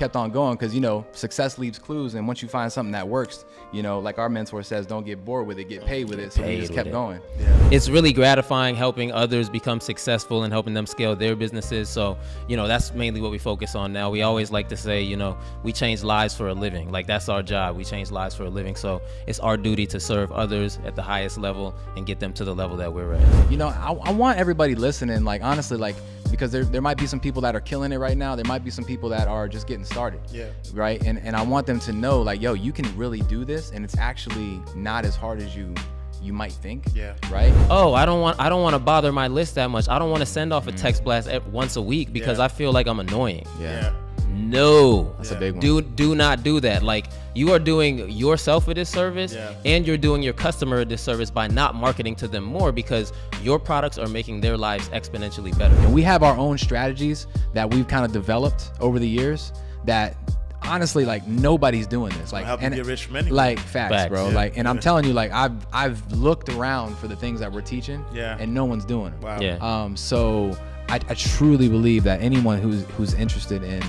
kept on going because, you know, success leaves clues. And once you find something that works, you know, like our mentor says, don't get bored with it, get paid with it. So we just kept going. Yeah. It's really gratifying helping others become successful and helping them scale their businesses. So, you know, that's mainly what we focus on now. We always like to say, you know, we change lives for a living. Like, that's our job. We change lives for a living. So it's our duty to serve others at the highest level and get them to the level that we're at. You know, I want everybody listening, like, honestly, like, because there might be some people that are killing it right now. There might be some people that are just getting started. Yeah. Right. And I want them to know, like, yo, you can really do this, and it's actually not as hard as you might think. Yeah. Right. Oh, I don't want to bother my list that much. I don't want to send off a text blast once a week because I feel like I'm annoying. Yeah. No, that's a big one. Do not do that. Like, you are doing yourself a disservice and you're doing your customer a disservice by not marketing to them more, because your products are making their lives exponentially better. And we have our own strategies that we've kind of developed over the years that honestly, like, nobody's doing this. Like, help you get rich from anywhere. Like, facts, bro. Yeah. Like, and I'm telling you, like, I've looked around for the things that we're teaching, and no one's doing it. Wow. Yeah. So I truly believe that anyone who's interested in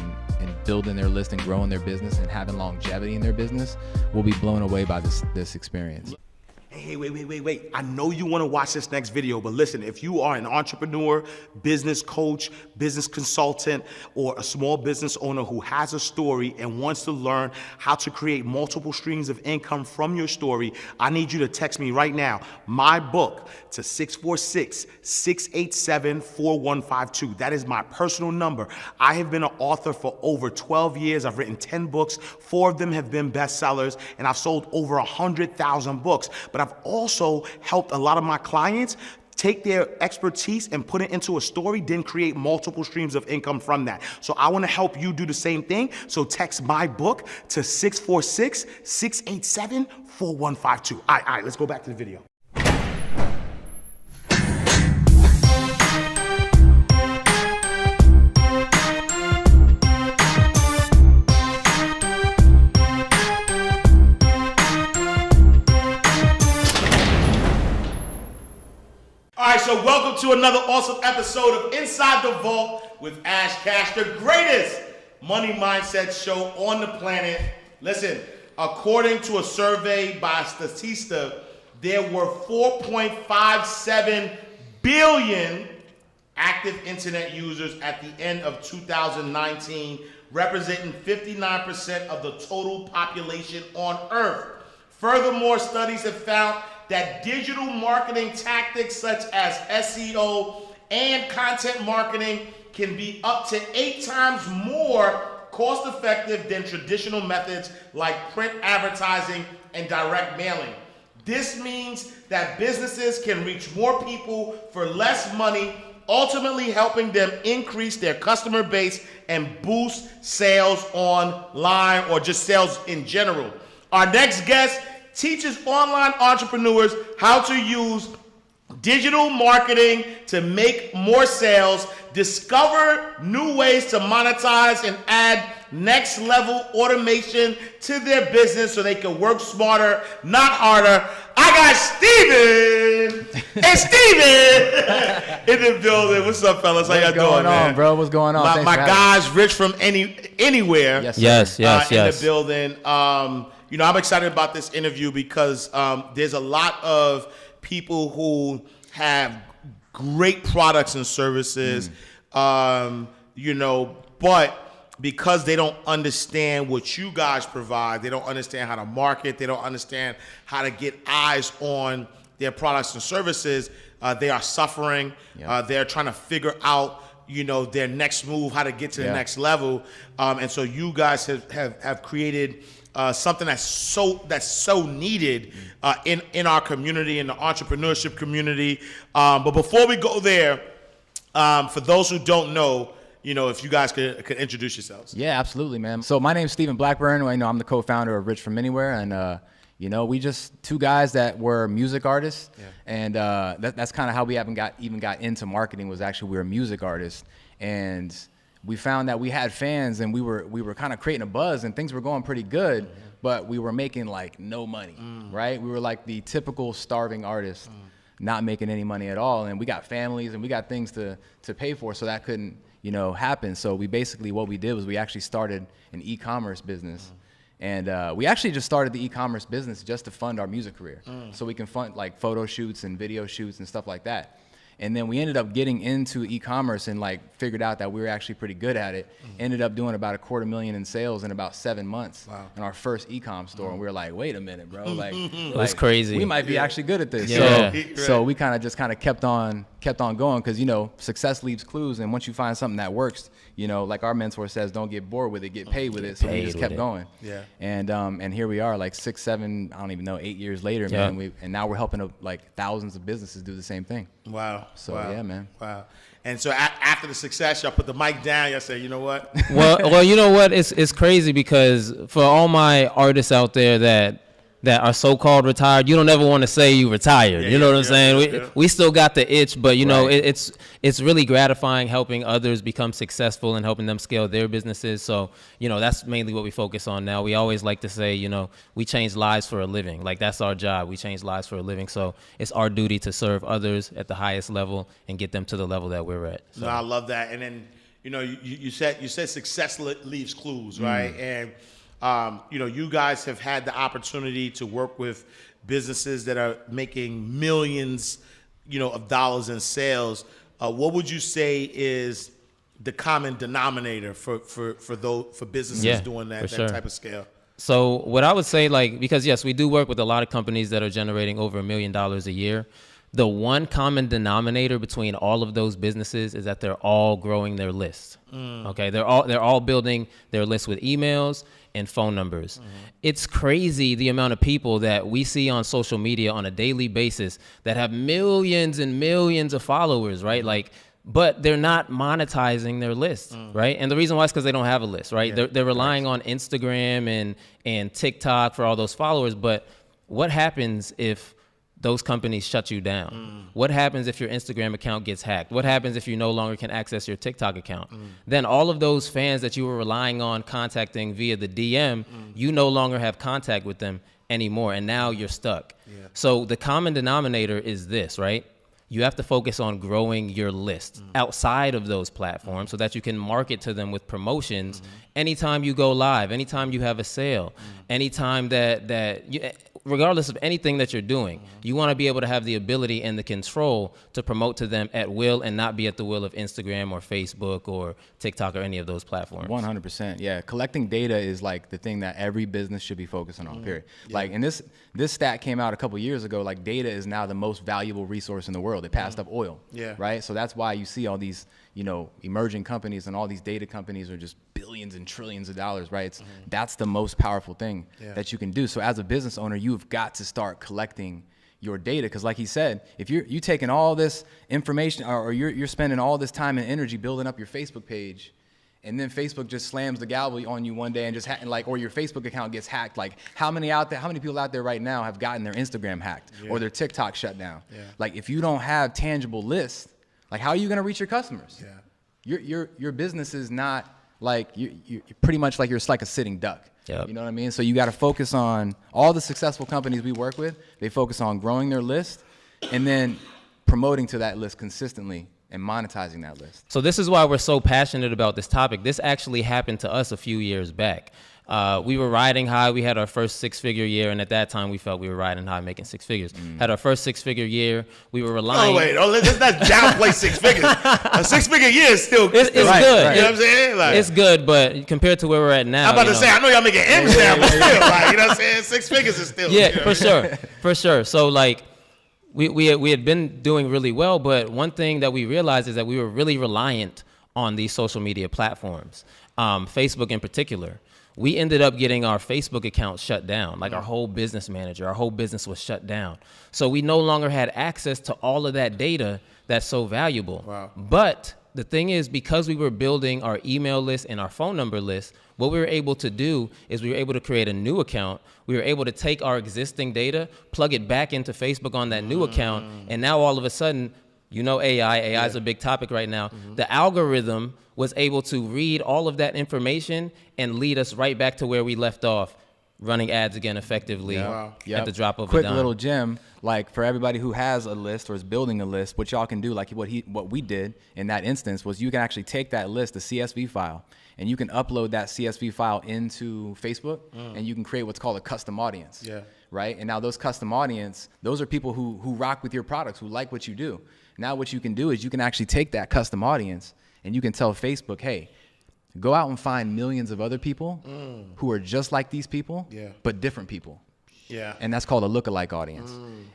building their list and growing their business and having longevity in their business will be blown away by this experience. Hey, wait. I know you want to watch this next video, but listen, if you are an entrepreneur, business coach, business consultant, or a small business owner who has a story and wants to learn how to create multiple streams of income from your story, I need you to text me right now, my book, to 646-687-4152. That is my personal number. I have been an author for over 12 years. I've written 10 books. 4 of them have been bestsellers, and I've sold over 100,000 books. But I've also helped a lot of my clients take their expertise and put it into a story, then create multiple streams of income from that. So I want to help you do the same thing. So text my book to 646-687-4152. All right, let's go back to the video. All right, so welcome to another awesome episode of Inside the Vault with Ash Cash, the greatest money mindset show on the planet. Listen, according to a survey by Statista, there were 4.57 billion active internet users at the end of 2019, representing 59% of the total population on Earth. Furthermore, studies have found that digital marketing tactics such as SEO and content marketing can be up to 8 times more cost effective than traditional methods like print advertising and direct mailing. This means that businesses can reach more people for less money, ultimately helping them increase their customer base and boost sales online, or just sales in general. Our next guest teaches online entrepreneurs how to use digital marketing to make more sales, discover new ways to monetize, and add next level automation to their business so they can work smarter, not harder. I got Steven! Hey, Steven! In the building. What's up, fellas? How y'all doing, man? What's going on, bro? What's going on? My guys, Rich from anywhere. Yes. In the building. You know, I'm excited about this interview because there's a lot of people who have great products and services, you know, but because they don't understand what you guys provide, they don't understand how to market, they don't understand how to get eyes on their products and services, they are suffering. They're trying to figure out, you know, their next move, how to get to the next level. And so you guys have created something that's so needed in our community, in the entrepreneurship community. But before we go there, for those who don't know, you know, if you guys could introduce yourselves. Yeah, absolutely, man. So my name's Steven Blackburn. I know I'm the co-founder of Rich from Anywhere, and you know, we just 2 guys that were music artists, and that's kind of how we even got into marketing. Was actually we were music artists, and we found that we had fans, and we were kind of creating a buzz, and things were going pretty good, but we were making like no money, right? We were like the typical starving artist, not making any money at all, and we got families and we got things to pay for, so that couldn't, happen. So what we did was we actually started an e-commerce business. And we actually just started the e-commerce business just to fund our music career. So we can fund like photo shoots and video shoots and stuff like that. And then we ended up getting into e-commerce and like figured out that we were actually pretty good at it. Ended up doing about $250,000 in sales in about 7 months in our first e-com store. And we were like, wait a minute, bro. Like, That's crazy. We might be actually good at this. Yeah. So we kind of kept on going because, success leaves clues. And once you find something that works, like our mentor says, don't get bored with it, get paid with it. So we just kept going. Yeah. And here we are like 6, 7, I don't even know, 8 years later, man. And now we're helping like thousands of businesses do the same thing. Wow. So wow. yeah, man. Wow. And so after the success, y'all put the mic down. Y'all say, you know what? well, you know what? It's crazy because for all my artists out there that are so-called retired, you don't ever want to say you retired. You know what I'm saying? We still got the itch, but it's really gratifying helping others become successful and helping them scale their businesses. So, that's mainly what we focus on now. We always like to say, we change lives for a living. Like that's our job. We change lives for a living. So it's our duty to serve others at the highest level and get them to the level that we're at. So. No, I love that. And then, you said success leaves clues, right? And you guys have had the opportunity to work with businesses that are making millions, of dollars in sales. What would you say is the common denominator for businesses doing that type of scale? So what I would say, because yes, we do work with a lot of companies that are generating over $1 million a year. The one common denominator between all of those businesses is that they're all growing their lists. Okay, they're all building their lists with emails and phone numbers. It's crazy the amount of people that we see on social media on a daily basis that have millions and millions of followers, right? But they're not monetizing their list, right? And the reason why is because they don't have a list, right? Yeah, they're relying on Instagram and TikTok for all those followers. But what happens if those companies shut you down? What happens if your Instagram account gets hacked? What happens if you no longer can access your TikTok account? Then all of those fans that you were relying on contacting via the DM, you no longer have contact with them anymore, and now you're stuck. Yeah. So the common denominator is this, right? You have to focus on growing your list outside of those platforms so that you can market to them with promotions anytime you go live, anytime you have a sale, anytime that you, regardless of anything that you're doing, you want to be able to have the ability and the control to promote to them at will and not be at the will of Instagram or Facebook or TikTok or any of those platforms. 100%. Yeah. Collecting data is like the thing that every business should be focusing on, period. Yeah. Like, and this stat came out a couple years ago, like data is now the most valuable resource in the world. It passed up oil. Yeah. Right. So that's why you see all these, emerging companies and all these data companies are just billions and trillions of dollars, right? That's the most powerful thing that you can do. So as a business owner, you've got to start collecting your data. Because like he said, if you're taking all this information or you're spending all this time and energy building up your Facebook page, and then Facebook just slams the gavel on you one day and just or your Facebook account gets hacked. Like how many people out there right now have gotten their Instagram hacked or their TikTok shut down? Yeah. Like if you don't have tangible lists, like how are you going to reach your customers? Yeah. Your business is not like you're pretty much like you're like a sitting duck. Yep. You know what I mean? So you got to focus on all the successful companies we work with. They focus on growing their list and then promoting to that list consistently and monetizing that list. So this is why we're so passionate about this topic. This actually happened to us a few years back. We were riding high. We had our first 6-figure year, and at that time, we felt we were riding high, making 6 figures. Had our first 6-figure year. We were relying. Oh wait, let's not downplay 6 figures. A 6-figure year is still it's still right, good. Right. You know what I'm saying? Like, it's good, but compared to where we're at now, I'm about to say, I know y'all making M's now, but still, like, you know what I'm saying? 6 figures is still. For sure. So like. We had been doing really well, but one thing that we realized is that we were really reliant on these social media platforms, Facebook in particular. We ended up getting our Facebook account shut down, like our whole business manager, our whole business was shut down. So we no longer had access to all of that data that's so valuable. Wow. But the thing is, because we were building our email list and our phone number list, what we were able to do is we were able to create a new account. We were able to take our existing data, plug it back into Facebook on that new account, and now all of a sudden, AI is a big topic right now. The algorithm was able to read all of that information and lead us right back to where we left off running ads again effectively at the drop of a quick dime. little gem, like for everybody who has a list or is building a list, what y'all can do, like what we did in that instance was you can actually take that list, the CSV file, and you can upload that CSV file into Facebook, and you can create what's called a custom audience. Yeah. Right? And now those custom audience, those are people who rock with your products, who like what you do. Now what you can do is you can actually take that custom audience and you can tell Facebook, hey, go out and find millions of other people who are just like these people, but different people. Yeah. And that's called a lookalike audience.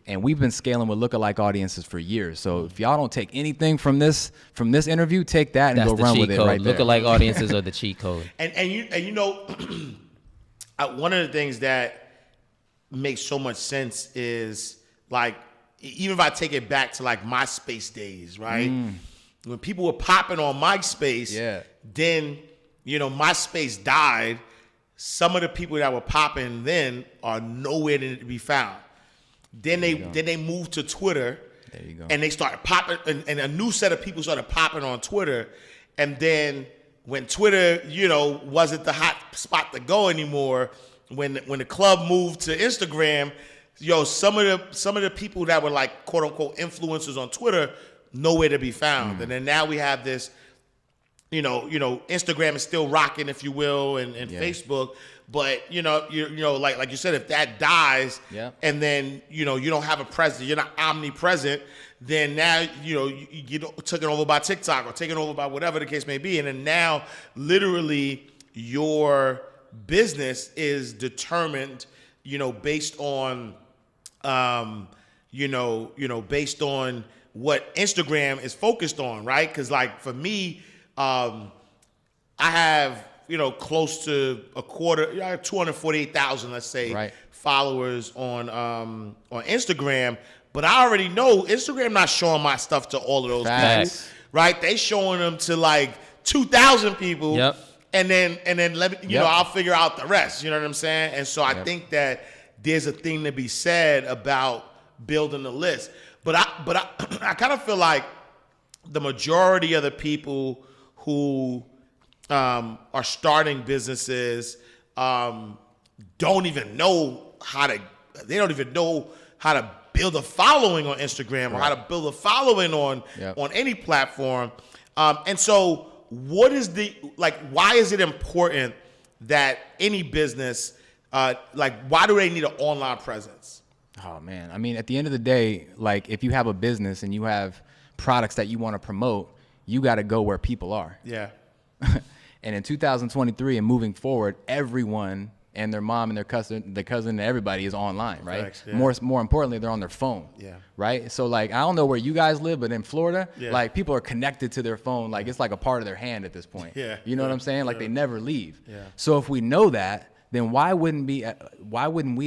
And we've been scaling with lookalike audiences for years. So if y'all don't take anything from this interview, take that and That's go the run cheat with it code. right there. Lookalike audiences are the cheat code. And you know, one of the things that makes so much sense is like, even if I take it back to like MySpace days, right? When people were popping on MySpace, then, you know, MySpace died. Some of the people that were popping then are nowhere to be found. Then they moved to Twitter. There you go. And they started popping, and a new set of people started popping on Twitter. And then when Twitter, you know, wasn't the hot spot to go anymore, when the club moved to Instagram, yo, some of the people that were like quote unquote influencers on Twitter, nowhere to be found. And then now we have this, you know, Instagram is still rocking, if you will, and Facebook, but you know, like you said, if that dies, and then you know you don't have a presence, you're not omnipresent, then now you get taken over by TikTok or taken over by whatever the case may be, and then now literally your business is determined, you know, based on, based on what Instagram is focused on, right? Because like for me, I have, you know, close to a quarter, I have 248,000, let's say, followers on Instagram. But I already know Instagram not showing my stuff to all of those people, right? They showing them to like 2,000 people, and then let me, you know, I'll figure out the rest. You know what I'm saying? And so I think that there's a thing to be said about building a list. But I kind of feel like the majority of the people who are starting businesses don't even know how to build a following on Instagram or how to build a following on any platform. And so why is it important that any business, why do they need an online presence? Oh man, I mean, at the end of the day, like if you have a business and you have products that you want to promote, you got to go where people are. Yeah. And in 2023 and moving forward, everyone and their mom and their cousin, and everybody is online, right? Facts, yeah. More importantly, they're on their phone. Yeah. Right? So like, I don't know where you guys live, but in Florida, like people are connected to their phone. Like it's like a part of their hand at this point. Yeah. You know what I'm saying? Like they never leave. Yeah. So if we know that, then why wouldn't we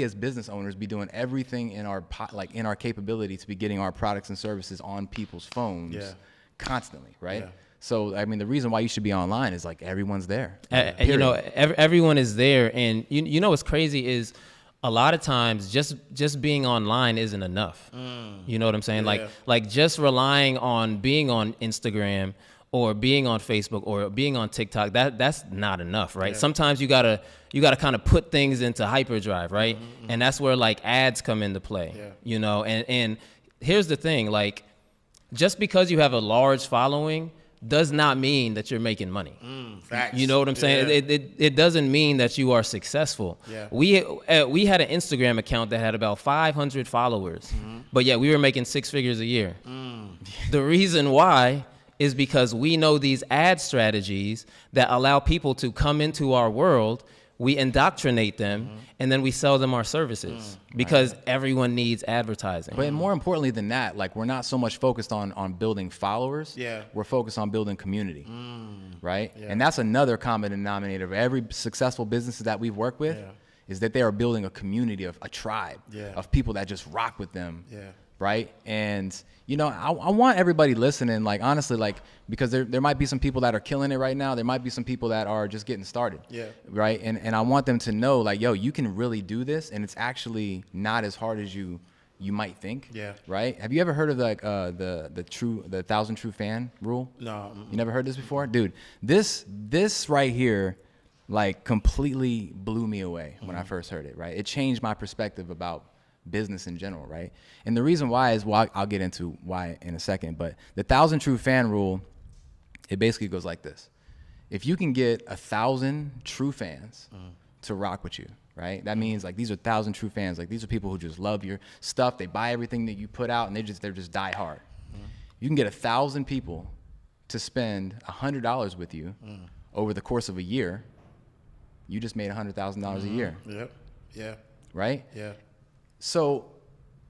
as business owners be doing everything in our capability to be getting our products and services on people's phones constantly, right? Yeah. So I mean, the reason why you should be online is like everyone's there. You know, everyone is there, and you know what's crazy is a lot of times just being online isn't enough. You know what I'm saying? Like just relying on being on Instagram or being on Facebook or being on TikTok, that's not enough, right? Sometimes you gotta kind of put things into hyperdrive, right? And that's where like ads come into play, you know? And here's the thing, like just because you have a large following does not mean that you're making money. Facts. You know what I'm saying? It doesn't mean that you are successful. We had an Instagram account that had about 500 followers, but yet we were making 6 figures a year. The reason why is because we know these ad strategies that allow people to come into our world. We indoctrinate them, and then we sell them our services because everyone needs advertising. But more importantly than that, like we're not so much focused on building followers. We're focused on building community, right? And that's another common denominator of every successful businesses that we've worked with is that they are building a community of a tribe of people that just rock with them. Right. And, you know, I want everybody listening, like, honestly, like, because there might be some people that are killing it right now. There might be some people that are just getting started. Right. And I want them to know, like, yo, you can really do this. And it's actually not as hard as you might think. Right. Have you ever heard of like the 1,000 true fan rule? No. You never heard this before? Dude, this right here, like completely blew me away when I first heard it, right? It changed my perspective about business in general, right? And the reason why is, well, I'll get into why in a second, but the 1,000 true fan rule, it basically goes like this. If you can get 1,000 true fans to rock with you, right? That means like these are 1,000 true fans. Like these are people who just love your stuff. They buy everything that you put out, and they're just die hard. You can get 1,000 people to spend $100 with you over the course of a year. You just made $100,000 a year. Yep. Yeah. Right? Yeah. So,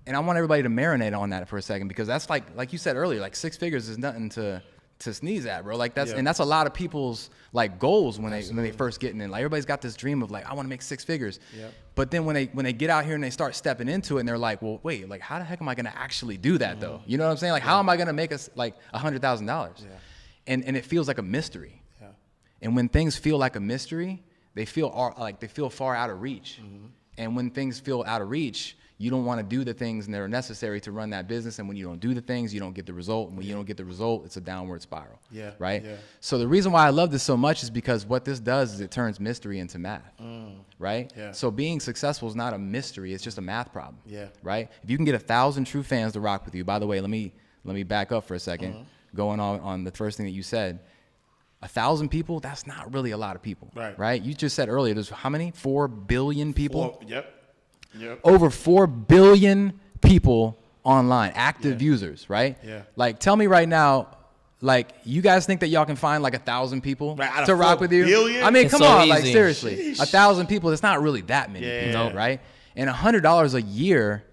and I want everybody to marinate on that for a second, because that's like you said earlier, like 6 figures is nothing to sneeze at, bro. Like that's, and that's a lot of people's like goals when they first get in. Like everybody's got this dream of like, I want to make 6 figures. Yep. But then when they get out here and they start stepping into it, and they're like, well, wait, like how the heck am I going to actually do that though? You know what I'm saying? Like how am I going to make us like $100,000? Yeah. And it feels like a mystery. Yeah. And when things feel like a mystery, they feel far out of reach. And when things feel out of reach, you don't want to do the things that are necessary to run that business. And when you don't do the things, you don't get the result. And when you don't get the result, it's a downward spiral. Yeah. Right? Yeah. So the reason why I love this so much is because what this does is it turns mystery into math. Right? Yeah. So being successful is not a mystery. It's just a math problem. Yeah. Right? If you can get 1,000 true fans to rock with you, by the way, let me back up for a second. Going on the first thing that you said. 1,000 people, that's not really a lot of people. Right? You just said earlier, there's how many? 4 billion people? Yep. Over 4 billion people online, active users, right? Yeah. Like, tell me right now, like, you guys think that y'all can find like 1,000 people to rock with you? Billion? I mean, come on, like seriously, 1,000 people, it's not really that many people, right? And $100 a year,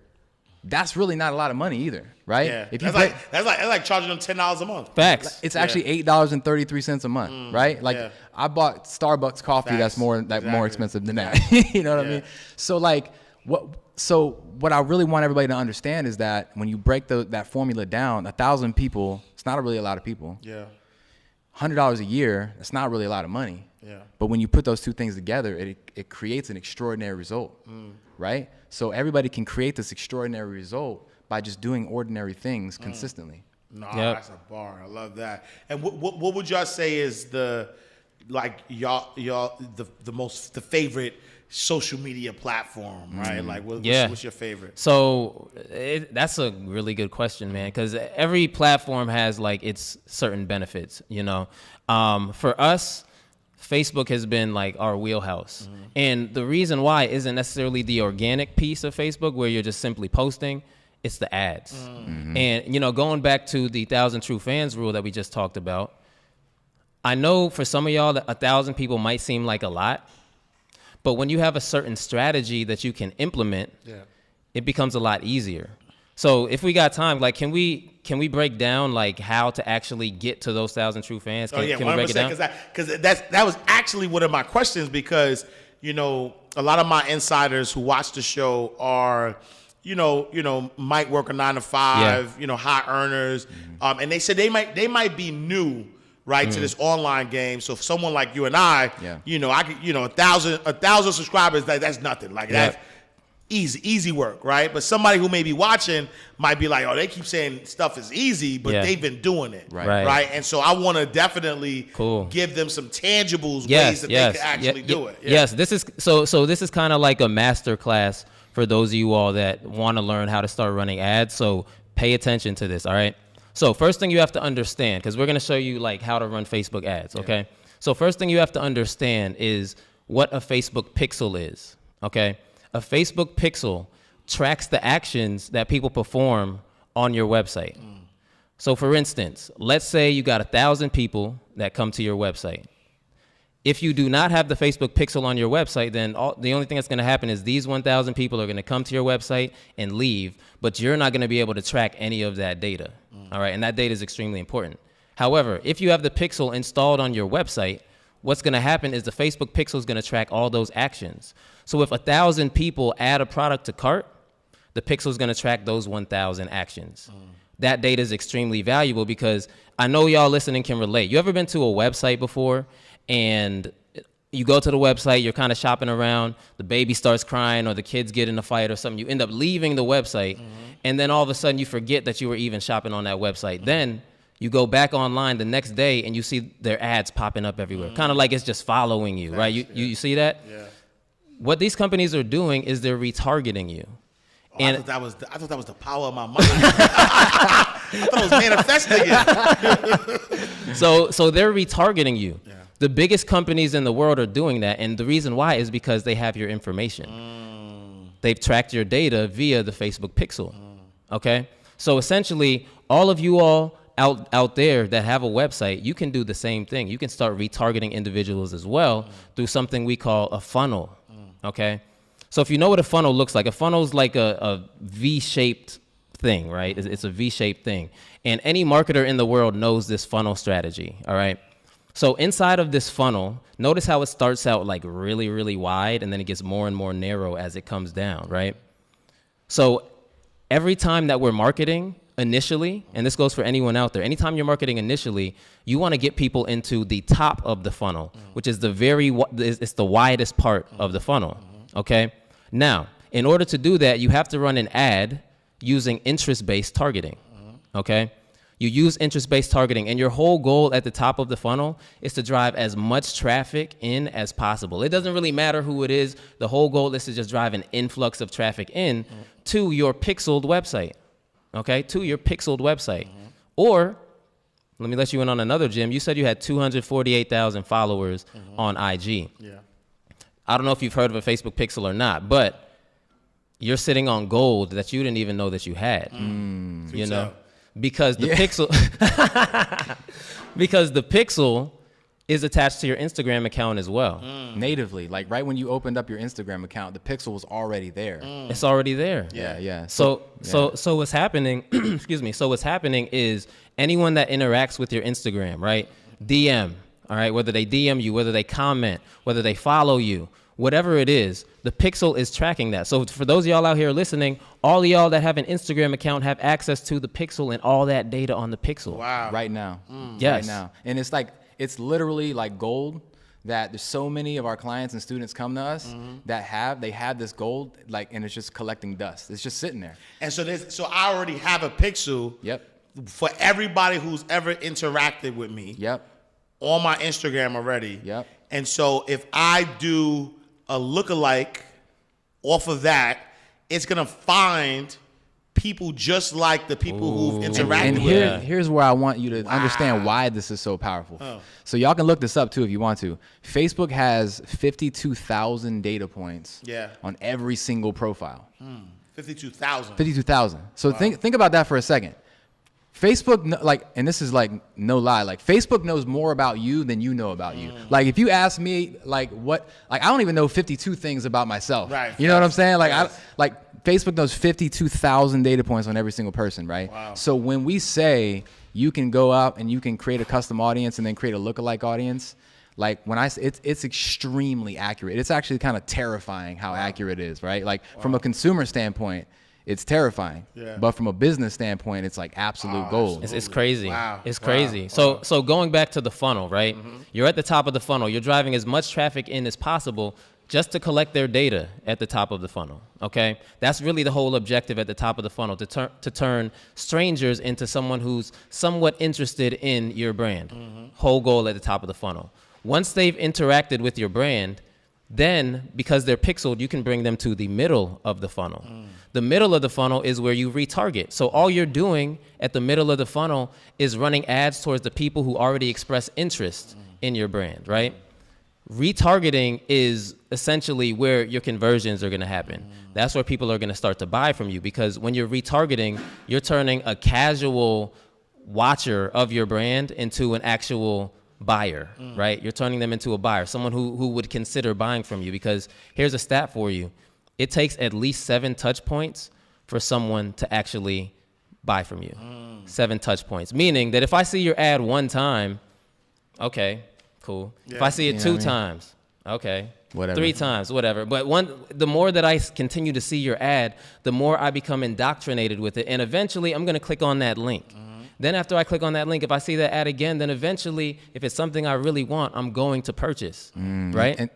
that's really not a lot of money either, right? Yeah. If you that's like charging them $10 a month. Facts. It's actually $8.33 a month, right? Like I bought Starbucks coffee that's more expensive than that. You know what I mean? So like what I really want everybody to understand is that when you break that formula down, 1,000 people, it's not really a lot of people. Yeah. $100 a year, it's not really a lot of money. Yeah. But when you put those two things together, it creates an extraordinary result, right? So everybody can create this extraordinary result by just doing ordinary things consistently. No, that's a bar. I love that. And what would y'all say is the favorite social media platform, right? Like what's your favorite? So that's a really good question, man, because every platform has like its certain benefits, you know. For us, Facebook has been like our wheelhouse. And the reason why isn't necessarily the organic piece of Facebook where you're just simply posting, it's the ads. And, you know, going back to the 1,000 true fans rule that we just talked about, I know for some of y'all that 1,000 people might seem like a lot, but when you have a certain strategy that you can implement, it becomes a lot easier. So if we got time, like, can we break down like how to actually get to those 1,000 true fans? Can we break it down? Because that was actually one of my questions, because you know a lot of my insiders who watch the show are you know might work a 9 to 5, you know, high earners, and they said they might be new. Right, to this online game. So if someone like you and I, you know, I could, you know, 1,000 subscribers, that's nothing. Like that's easy work, right? But somebody who may be watching might be like, oh, they keep saying stuff is easy, but they've been doing it, right? And so I want to definitely give them some tangibles, ways that they can actually do it. Yes, this is so this is kind of like a master class for those of you all that want to learn how to start running ads. So pay attention to this, all right? So first thing you have to understand, because we're going to show you like how to run Facebook ads, okay? So first thing you have to understand is what a Facebook pixel is, okay? A Facebook pixel tracks the actions that people perform on your website. So for instance, let's say you got 1,000 people that come to your website. If you do not have the Facebook pixel on your website, then the only thing that's going to happen is these 1,000 people are going to come to your website and leave, but you're not going to be able to track any of that data. All right, and that data is extremely important. However, if you have the pixel installed on your website, what's going to happen is the Facebook pixel is going to track all those actions. So if 1,000 people add a product to cart, the pixel is going to track those 1,000 actions. That data is extremely valuable because I know y'all listening can relate. You ever been to a website before and you go to the website, you're kind of shopping around, the baby starts crying or the kids get in a fight or something, you end up leaving the website, and then all of a sudden you forget that you were even shopping on that website. Then You go back online the next day and you see their ads popping up everywhere. Kind of like it's just following you, right? You see that? Yeah. What these companies are doing is they're retargeting you. Oh, I thought that was the power of my mind. I thought it was manifesting it. So they're retargeting you. Yeah. The biggest companies in the world are doing that, and the reason why is because they have your information. They've tracked your data via the Facebook Pixel. Okay? So essentially, all of you all out there that have a website, you can do the same thing. You can start retargeting individuals as well through something we call a funnel. Okay? So if you know what a funnel looks like, a funnel is like a V-shaped thing, right? It's a V-shaped thing. And any marketer in the world knows this funnel strategy, all right? So inside of this funnel, notice how it starts out like really, really wide, and then it gets more and more narrow as it comes down, right? So every time that we're marketing initially, and this goes for anyone out there, anytime you're marketing initially, you want to get people into the top of the funnel, which is it's the widest part of the funnel, okay? Now, in order to do that, you have to run an ad using interest-based targeting, okay? You use interest-based targeting, and your whole goal at the top of the funnel is to drive as much traffic in as possible. It doesn't really matter who it is. The whole goal is to just drive an influx of traffic in to your pixeled website, okay? To your pixeled website. Or, let me let you in on another, Jim. You said you had 248,000 followers on IG. Yeah. I don't know if you've heard of a Facebook Pixel or not, but you're sitting on gold that you didn't even know that you had, you know? Because the pixel is attached to your Instagram account as well. Natively, like right when you opened up your Instagram account, the pixel was already there. It's already there. Yeah. So what's happening, excuse me, so what's happening is anyone that interacts with your Instagram, right? DM, all right, whether they DM you, whether they comment, whether they follow you, whatever it is, the pixel is tracking that. So for those of y'all out here listening, all of y'all that have an Instagram account have access to the pixel and all that data on the pixel. Wow. Right now. Yes. Right now. And it's literally like gold that there's so many of our clients and students come to us that have this gold, like, and it's just collecting dust. It's just sitting there. And so I already have a pixel. Yep. For everybody who's ever interacted with me. Yep. On my Instagram already. Yep. And so if I do a lookalike off of that, it's gonna find people just like the people who've interacted And with. here's where I want you to understand why this is so powerful. So y'all can look this up too if you want to. Facebook has 52,000 data points on every single profile. 52,000. 52,000. So think about that for a second. Facebook, like, and this is like no lie, like Facebook knows more about you than you know about you. Like if you ask me, like I don't even know 52 things about myself. Right. You know what I'm saying? Like Facebook knows 52,000 data points on every single person, right? Wow. So when we say you can go out and you can create a custom audience and then create a lookalike audience, like when I say it's extremely accurate. It's actually kind of terrifying how accurate it is, right? Like from a consumer standpoint, it's terrifying. Yeah. But from a business standpoint, it's like absolute gold. It's crazy. Wow. It's crazy. So going back to the funnel, right? You're at the top of the funnel. You're driving as much traffic in as possible just to collect their data at the top of the funnel, okay? That's really the whole objective at the top of the funnel, to turn strangers into someone who's somewhat interested in your brand. Whole goal at the top of the funnel. Once they've interacted with your brand, then because they're pixeled, you can bring them to the middle of the funnel. The middle of the funnel is where you retarget. So all you're doing at the middle of the funnel is running ads towards the people who already express interest in your brand, right? Retargeting is essentially where your conversions are gonna happen. That's where people are gonna start to buy from you, because when you're retargeting, you're turning a casual watcher of your brand into an actual buyer, right? You're turning them into a buyer, someone who would consider buying from you, because here's a stat for you. It takes at least 7 touch points for someone to actually buy from you. 7 touch points, meaning that if I see your ad one time, okay, cool. If I see it 2 times, okay, Whatever. 3 times, whatever. But the more that I continue to see your ad, the more I become indoctrinated with it. And eventually I'm gonna click on that link. Then after I click on that link, if I see that ad again, then eventually, if it's something I really want, I'm going to purchase, right?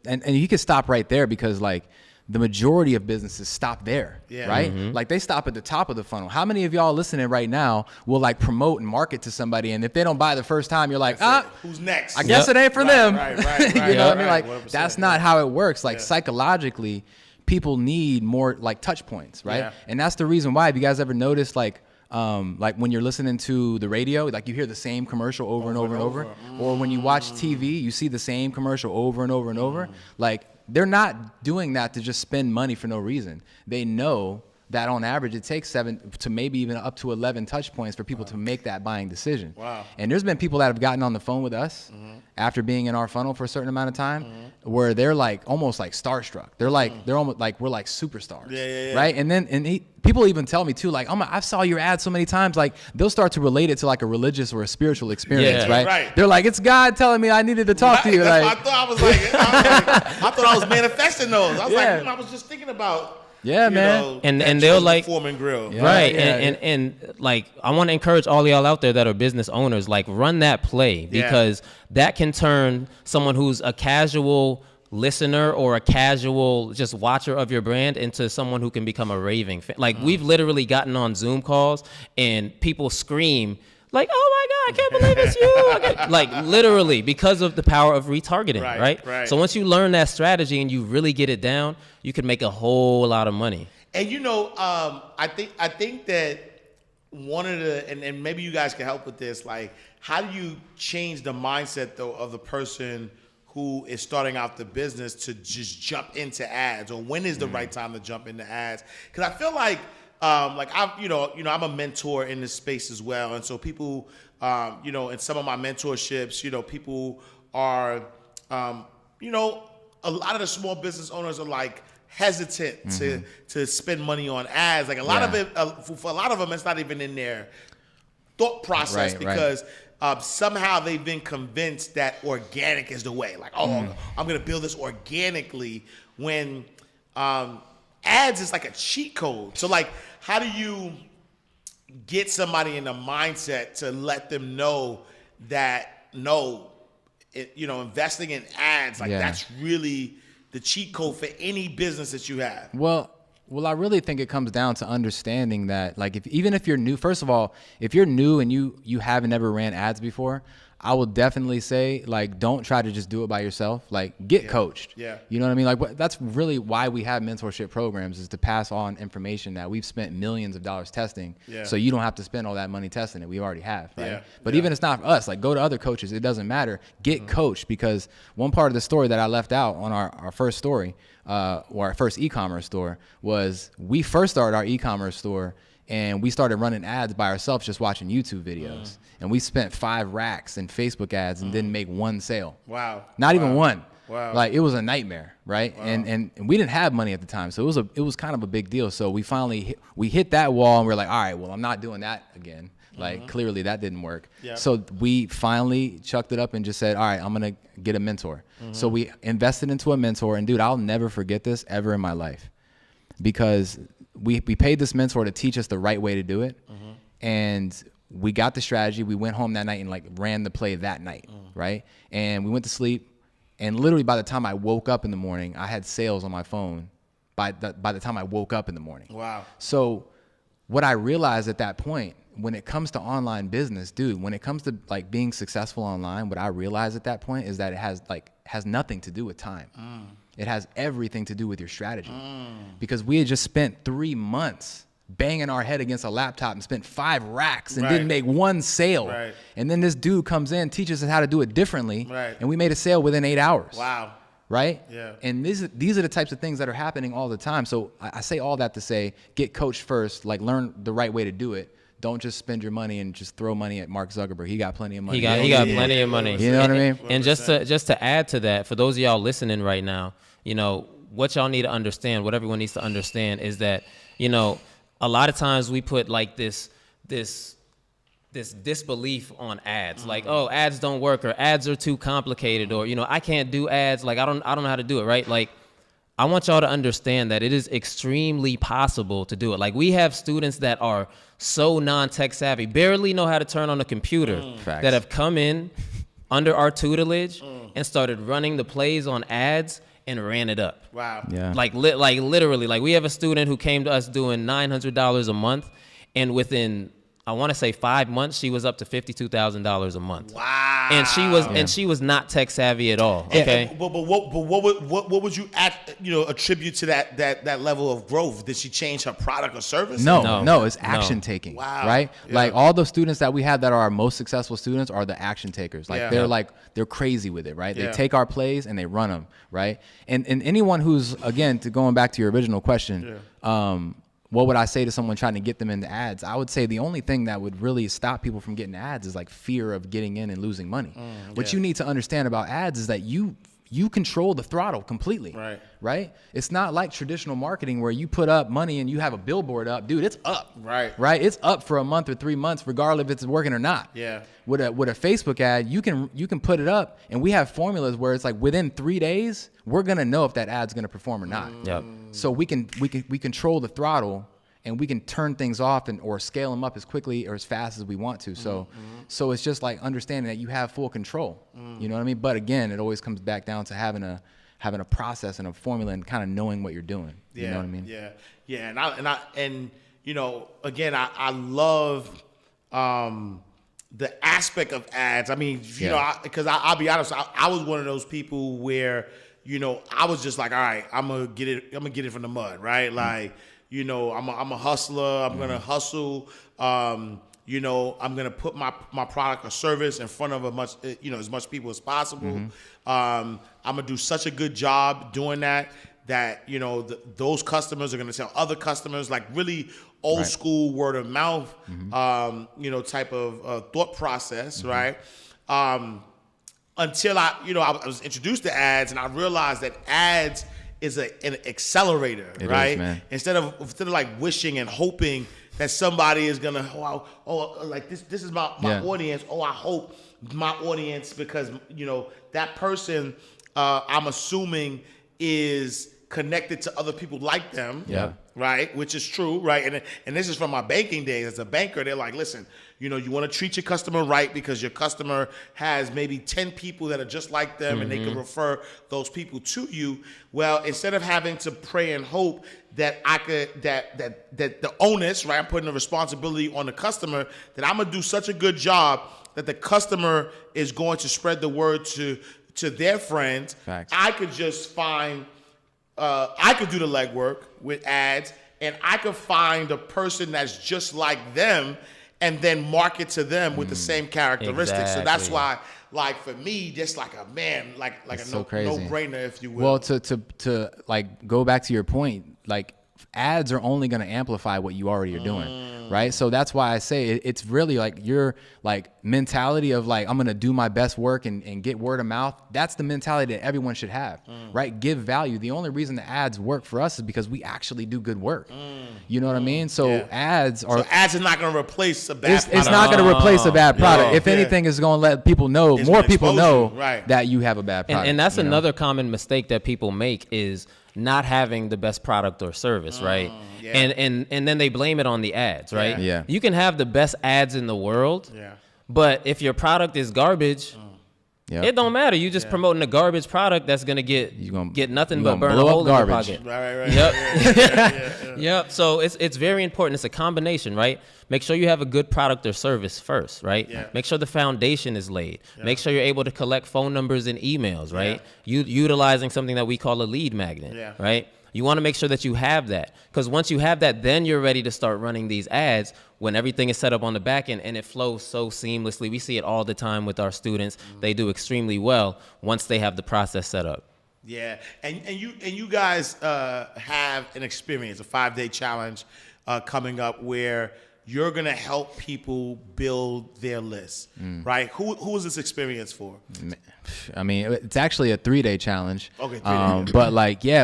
And you can stop right there, because like the majority of businesses stop there, right? Like they stop at the top of the funnel. How many of y'all listening right now will like promote and market to somebody, and if they don't buy the first time, you're like, who's next? I guess it ain't for them. Right, you know what I mean? Like 100%, that's not how it works. Like psychologically, people need more like touch points, right? Yeah. And that's the reason why. Have you guys ever noticed like when you're listening to the radio, like you hear the same commercial over and over, or when you watch TV, you see the same commercial over and over and over. Like they're not doing that to just spend money for no reason. They know that on average it takes 7 to maybe even up to 11 touch points for people to make that buying decision. Wow. And there's been people that have gotten on the phone with us after being in our funnel for a certain amount of time where they're like almost like starstruck. They're like they're almost like we're like superstars, right? And then people even tell me too, like, oh my, I saw your ad so many times. Like they'll start to relate it to like a religious or a spiritual experience, right? They're like, it's God telling me I needed to talk to you. That's Like, what I thought. I thought I was manifesting those. I was like, I was just thinking about. Yeah, man. Know, and they'll like Foreman Grill. Right. And like I want to encourage all y'all out there that are business owners, like run that play, because that can turn someone who's a casual listener or a casual just watcher of your brand into someone who can become a raving fan. Like we've literally gotten on Zoom calls and people scream like, oh my God, I can't believe it's you. Like literally because of the power of retargeting, right? So once you learn that strategy and you really get it down, you can make a whole lot of money. And you know, I think that one of the, and maybe you guys can help with this, like how do you change the mindset though of the person who is starting out the business to just jump into ads, or when is the right time to jump into ads? Because I feel like I'm a mentor in this space as well, and so people, in some of my mentorships, people are, a lot of the small business owners are like hesitant to spend money on ads. Like a lot of it, for a lot of them, it's not even in their thought process because somehow they've been convinced that organic is the way. Like, I'm going to build this organically when ads is like a cheat code. So like, how do you get somebody in the mindset to let them know that investing in ads, like that's really the cheat code for any business that you have? Well, I really think it comes down to understanding that, like, even if you're new, first of all, if you're new and you haven't ever ran ads before, I will definitely say, like, don't try to just do it by yourself. Like, get coached. Yeah. You know what I mean? Like, that's really why we have mentorship programs, is to pass on information that we've spent millions of dollars testing. Yeah. So you don't have to spend all that money testing it. We already have, right? Yeah. But even if it's not for us, like, go to other coaches. It doesn't matter. Get coached, because one part of the story that I left out on our first story, or our first e-commerce store, was we first started our e-commerce store and we started running ads by ourselves, just watching YouTube videos. And we spent 5 racks in Facebook ads and didn't make one sale. Wow. Not even one. Wow. Like, it was a nightmare, right? Wow. And we didn't have money at the time, so it was kind of a big deal. So we finally hit that wall, and we're like, all right, well, I'm not doing that again. Like, clearly that didn't work. Yep. So we finally chucked it up and just said, all right, I'm going to get a mentor. So we invested into a mentor, and dude, I'll never forget this ever in my life, because we paid this mentor to teach us the right way to do it. And we got the strategy. We went home that night and like ran the play that night, right? And we went to sleep, and literally by the time I woke up in the morning, I had sales on my phone by the time I woke up in the morning. Wow. So what I realized at that point, when it comes to online business, dude, when it comes to like being successful online, what I realized at that point is that it has nothing to do with time. It has everything to do with your strategy. Because we had just spent 3 months banging our head against a laptop and spent 5 racks and didn't make one sale. Right. And then this dude comes in, teaches us how to do it differently. Right. And we made a sale within 8 hours. Wow. Right? Yeah. And these are the types of things that are happening all the time. So I say all that to say, get coached first, like learn the right way to do it. Don't just spend your money and just throw money at Mark Zuckerberg. He got plenty of money. He got plenty of money. You know what I mean? And just to add to that, for those of y'all listening right now, what y'all need to understand, what everyone needs to understand is that, a lot of times we put like this disbelief on ads, like, oh, ads don't work, or ads are too complicated, or I can't do ads, like I don't know how to do it, right? Like, I want y'all to understand that it is extremely possible to do it. Like, we have students that are so non-tech savvy, barely know how to turn on a computer, that have come in under our tutelage and started running the plays on ads, and ran it up. Wow. Yeah. Like literally, like we have a student who came to us doing $900 a month, and within, I want to say 5 months, she was up to $52,000 a month. Wow. And she was not tech savvy at all. Okay. But what would you attribute to that level of growth? Did she change her product or service? No, it's action taking. Wow. Right? Yeah. Like all the students that we have that are our most successful students are the action takers. Like Yeah. they're crazy with it, right? Yeah. They take our plays and they run them, right? And anyone who's, again, going back to your original question, what would I say to someone trying to get them into ads? I would say the only thing that would really stop people from getting ads is like fear of getting in and losing money. What you need to understand about ads is that you control the throttle completely. Right? It's not like traditional marketing where you put up money and you have a billboard up. Dude, it's up. Right. It's up for a month or 3 months, regardless if it's working or not. Yeah. With a Facebook ad, you can put it up, and we have formulas where it's like within 3 days, we're gonna know if that ad's gonna perform or not. Yep. So we control the throttle, and we can turn things off or scale them up as quickly or as fast as we want to. So it's just like understanding that you have full control. You know what I mean? But again, it always comes back down to having a process and a formula and kind of knowing what you're doing. You know what I mean? Yeah. And again, I love the aspect of ads. I mean, because I'll be honest, I was one of those people where, I was just like, all right, I'm gonna get it from the mud, right? Like, I'm a hustler. I'm gonna hustle. I'm gonna put my product or service in front of as much people as possible. I'm gonna do such a good job doing that those customers are gonna tell other customers, like really old school word of mouth, type of thought process, right? Until I was introduced to ads, and I realized that ads is an accelerator, It right? is, man. Instead of like wishing and hoping that somebody is gonna like this is my audience. I hope my audience, because that person I'm assuming is connected to other people like them. Yeah. Right, which is true, right? And this is from my banking days. As a banker, they're like, listen, you want to treat your customer right, because your customer has maybe 10 people that are just like them, and they can refer those people to you. Well, instead of having to pray and hope that that the onus, right, I'm putting the responsibility on the customer, that I'm gonna do such a good job that the customer is going to spread the word to their friends. Facts. I could just find. I could do the legwork with ads, and I could find a person that's just like them and then market to them with the same characteristics. Exactly. So that's why, like, for me, just like a man, like It's a so crazy. no-brainer, if you will. Well, to like go back to your point, like ads are only going to amplify what you already are doing, right? So that's why I say it's really like your like mentality of like, I'm going to do my best work and get word of mouth. That's the mentality that everyone should have, right? Give value. The only reason the ads work for us is because we actually do good work. You know what I mean? So ads are not going to replace a bad product. it's not going to replace a bad product. No. If anything, it's going to let people know, It's more gonna people expose know you, right. that you have a bad product. And that's you know? another common mistake that people make is not having the best product or service, right? Yeah. And then they blame it on the ads, right? Yeah. You can have the best ads in the world, but if your product is garbage, Yep. it don't matter. You just promoting a garbage product that's gonna get nothing you but gonna burn a blow up hole in your garbage. pocket. Right. Yep. Yep. So it's very important. It's a combination, right? Make sure you have a good product or service first, right? Yeah. Make sure the foundation is laid. Make sure you're able to collect phone numbers and emails, right? Utilizing something that we call a lead magnet, right? You want to make sure that you have that, because once you have that, then you're ready to start running these ads when everything is set up on the back end and it flows so seamlessly. We see it all the time with our students. They do extremely well once they have the process set up. Yeah, and you guys have an experience, a 5-day challenge coming up where you're gonna help people build their list, right? Who is this experience for? I mean, it's actually a 3-day challenge. Okay, 3 days. But like, yeah,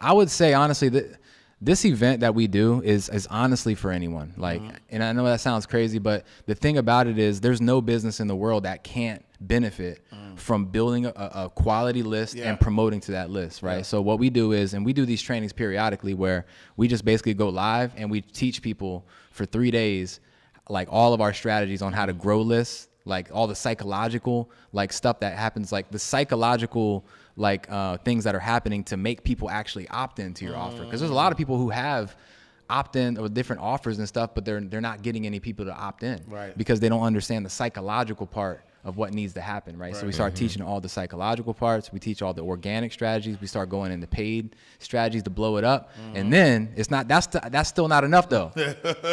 I would say honestly that this event that we do is honestly for anyone. Like, and I know that sounds crazy, but the thing about it is there's no business in the world that can't benefit from building a quality list and promoting to that list, right? So what we do is, and we do these trainings periodically where we just basically go live and we teach people for 3 days, like all of our strategies on how to grow lists, like all the psychological like stuff that happens, like the psychological like things that are happening to make people actually opt into your offer. Because there's a lot of people who have opt-in or different offers and stuff, but they're not getting any people to opt in, Right. because they don't understand the psychological part of what needs to happen, right? So we start teaching all the psychological parts. We teach all the organic strategies. We start going into paid strategies to blow it up, and then it's not. That's still not enough though,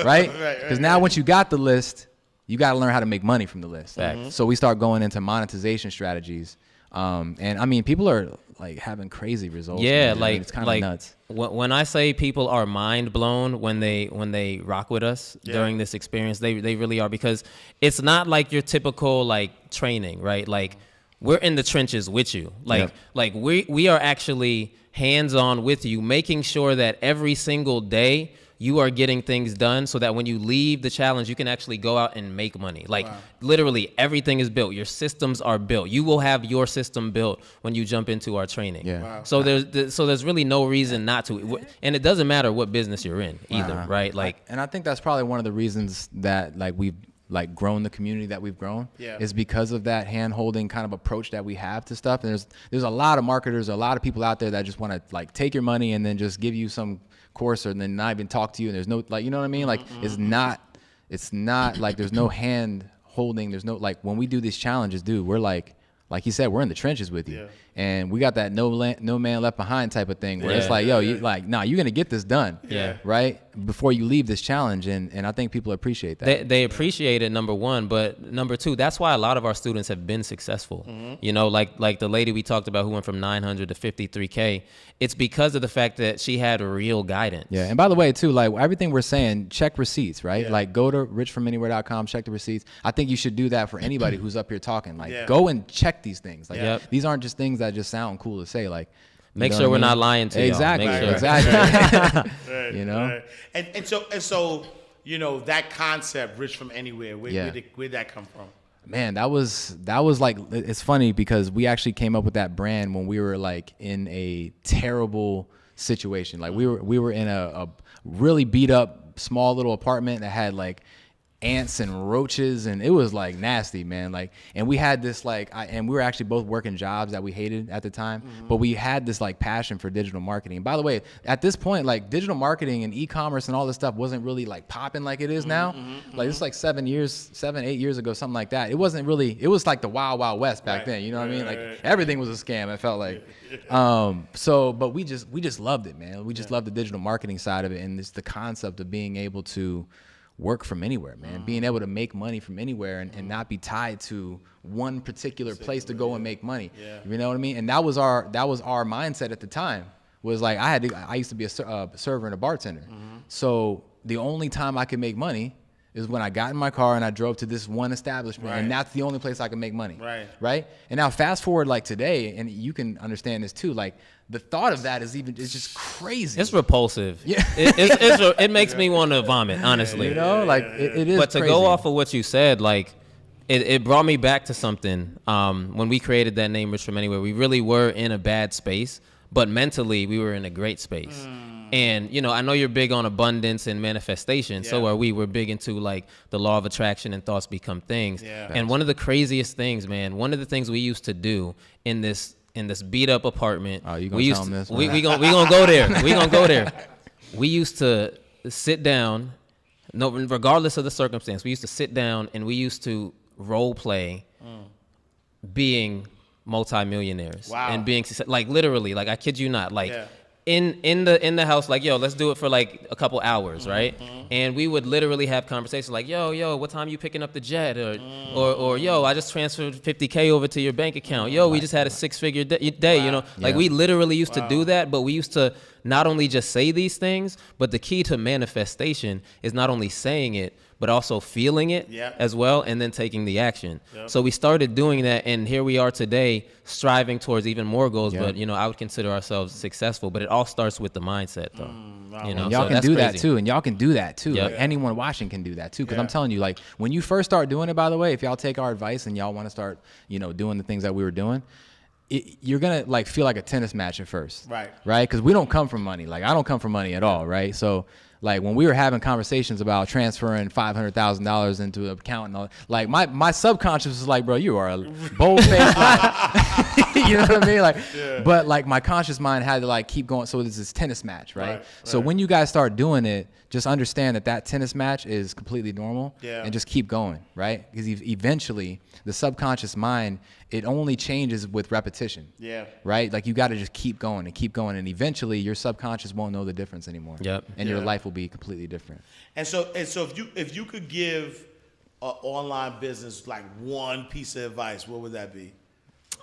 right? Because now once you got the list, you got to learn how to make money from the list. So we start going into monetization strategies, and I mean, people are like having crazy results. Yeah, man. like it's kind of like nuts. when I say people are mind blown when they rock with us during this experience, they really are, because it's not like your typical like training, right? Like we're in the trenches with you. Like we are actually hands on with you, making sure that every single day you are getting things done so that when you leave the challenge, you can actually go out and make money. Like literally everything is built. Your systems are built. You will have your system built when you jump into our training. Yeah. Wow. So there's really no reason not to. And it doesn't matter what business you're in either, right? Like, and I think that's probably one of the reasons that like we've like grown the community that we've grown is because of that hand holding kind of approach that we have to stuff. And there's a lot of marketers, a lot of people out there that just want to like take your money and then just give you some course and then not even talk to you. And there's no, like, you know what I mean? Like it's not like there's no hand holding. There's no, like when we do these challenges, dude, we're like you said, we're in the trenches with you. And we got that no man left behind type of thing where it's like, yo, you like, nah, you're going to get this done. Right. Before you leave this challenge. And I think people appreciate that. They appreciate it, number one, but number two, that's why a lot of our students have been successful. You know, like the lady we talked about who went from 900 to 53K. It's because of the fact that she had real guidance. Yeah. And by the way, too, like everything we're saying, check receipts, right? Like go to richfromanywhere.com, check the receipts. I think you should do that for anybody who's up here talking. Like go and check these things. Like these aren't just things that just sound cool to say. Like make sure we're not lying to you. Exactly. Make sure. Exactly. You know? And so, you know, that concept, Rich from Anywhere, where'd that come from? Man, that was like, it's funny because we actually came up with that brand when we were like in a terrible situation. Like we were in a really beat up small little apartment that had like ants and roaches, and it was like nasty, man. Like, and we had this like, and we were actually both working jobs that we hated at the time, but we had this like passion for digital marketing. And by the way, at this point, like digital marketing and e-commerce and all this stuff wasn't really like popping like it is now. Like it's like 8 years ago, something like that. It wasn't really, it was like the wild, wild west back then. You know what I mean? Like everything was a scam. It felt like, but we just loved it, man. We just loved the digital marketing side of it. And it's the concept of being able to work from anywhere, man. Being able to make money from anywhere and not be tied to one particular place to go and make money. You know what I mean? And that was our mindset at the time. Was like I used to be a server and a bartender. So the only time I could make money is when I got in my car and I drove to this one establishment, and that's the only place I could make money. Right? And now fast forward like today, and you can understand this too, like the thought of that is just crazy. It's repulsive. Yeah. It makes me want to vomit, honestly. You know, like it is. But to crazy. go off of what you said, like it brought me back to something. When we created that name, Rich from Anywhere, we really were in a bad space, but mentally we were in a great space. And, you know, I know you're big on abundance and manifestation. So are we. We're big into, like, the law of attraction and thoughts become things. And one of the craziest things, man, one of the things we used to do in this beat-up apartment. Oh, you going to tell them this? We gonna go there. We going to go there. We used to sit down, regardless of the circumstance, we used to sit down and we used to role play being multimillionaires. And being, like, literally, like, I kid you not, like, in the house, like, yo, let's do it for like a couple hours, right? And we would literally have conversations like, yo, what time you picking up the jet? Or yo, I just transferred 50K over to your bank account. Yo, we just had a 6-figure day, you know? Like we literally used to do that, but we used to not only just say these things, but the key to manifestation is not only saying it, but also feeling it as well, and then taking the action. So we started doing that, and here we are today, striving towards even more goals. But, you know, I would consider ourselves successful, but it all starts with the mindset, though. You know, and y'all can do that too, and y'all can do that too. Yep. Like anyone watching can do that too, because I'm telling you, like when you first start doing it, by the way, if y'all take our advice and y'all want to start, you know, doing the things that we were doing, you're gonna like feel like a tennis match at first, right? Because we don't come from money. Like I don't come from money at all, right? So Like when we were having conversations about transferring $500,000 into an account and all, like my subconscious was like, bro, you are a bold-faced liar. You know what I mean? Like, but like my conscious mind had to like keep going. So it's this tennis match, right? So when you guys start doing it, just understand that tennis match is completely normal, and just keep going, right? Because eventually the subconscious mind, it only changes with repetition. Right? Like you got to just keep going, and eventually your subconscious won't know the difference anymore. And your life will be completely different. And so if you could give an online business like one piece of advice, what would that be?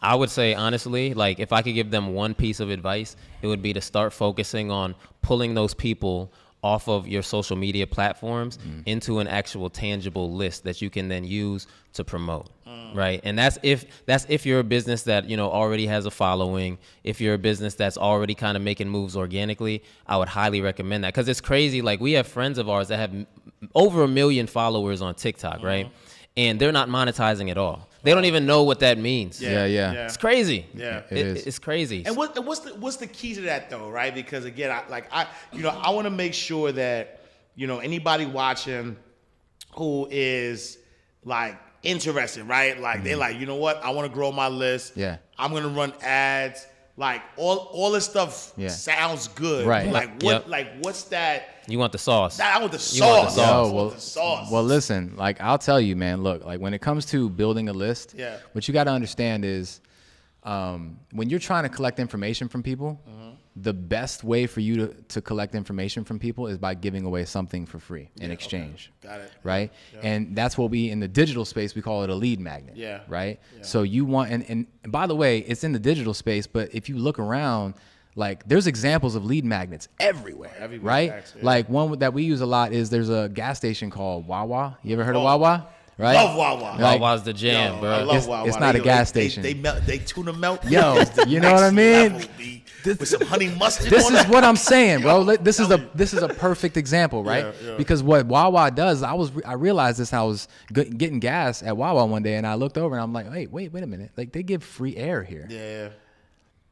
I would say, honestly, like if I could give them one piece of advice, it would be to start focusing on pulling those people off of your social media platforms into an actual tangible list that you can then use to promote, right? And that's if you're a business that, you know, already has a following. If you're a business that's already kind of making moves organically, I would highly recommend that, because it's crazy. Like we have friends of ours that have over 1 million followers on TikTok, right? And they're not monetizing at all. They don't even know what that means. Yeah. It's crazy. It's crazy. And what's the key to that though, right? Because again, I want to make sure that, you know, anybody watching who is like interested, right? Like they're like, you know what? I want to grow my list. Yeah. I'm gonna run ads. Like all this stuff sounds good. Right. Like what? Like what's that? You want the sauce. I want the You want the sauce. sauce. I Well, want the sauce. well, listen, like I'll tell you, man, look, like when it comes to building a list, what you got to understand is when you're trying to collect information from people, the best way for you to collect information from people is by giving away something for free in exchange. Got it. Right? And that's what we, in the digital space, we call it a lead magnet. Right? So you want, and by the way, it's in the digital space, but if you look around, like there's examples of lead magnets everywhere, right? Facts, Like one that we use a lot is there's a gas station called Wawa. You ever heard of Wawa? Right? Love Wawa. Like, Wawa's the jam, bro. I love Wawa. It's not a gas station. They tuna melt. Yo, It's the you know what I next mean? level, B, with some honey mustard. This on is it. what I'm saying, bro. This is a perfect example, right? Because what Wawa does, I realized this. I was getting gas at Wawa one day, and I looked over and I'm like, hey, wait a minute. Like they give free air here. Yeah.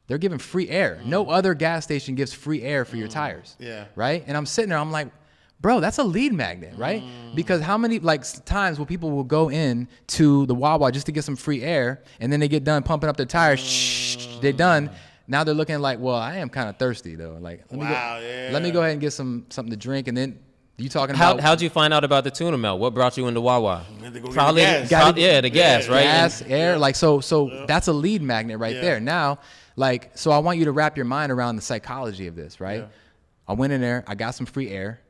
They're giving free air. No other gas station gives free air for your tires. Right? And I'm sitting there, I'm like, bro, that's a lead magnet, right? Because how many times will people will go in to the Wawa just to get some free air, and then they get done pumping up their tires, they're done. Now they're looking like, well, I am kind of thirsty though. Like, let me go ahead and get something to drink, and then you talking about How'd you find out about the tuna melt? What brought you into Wawa? Probably the gas, right? gas, air, like so that's a lead magnet right there. Now, like, so I want you to wrap your mind around the psychology of this, right? I went in there, I got some free air.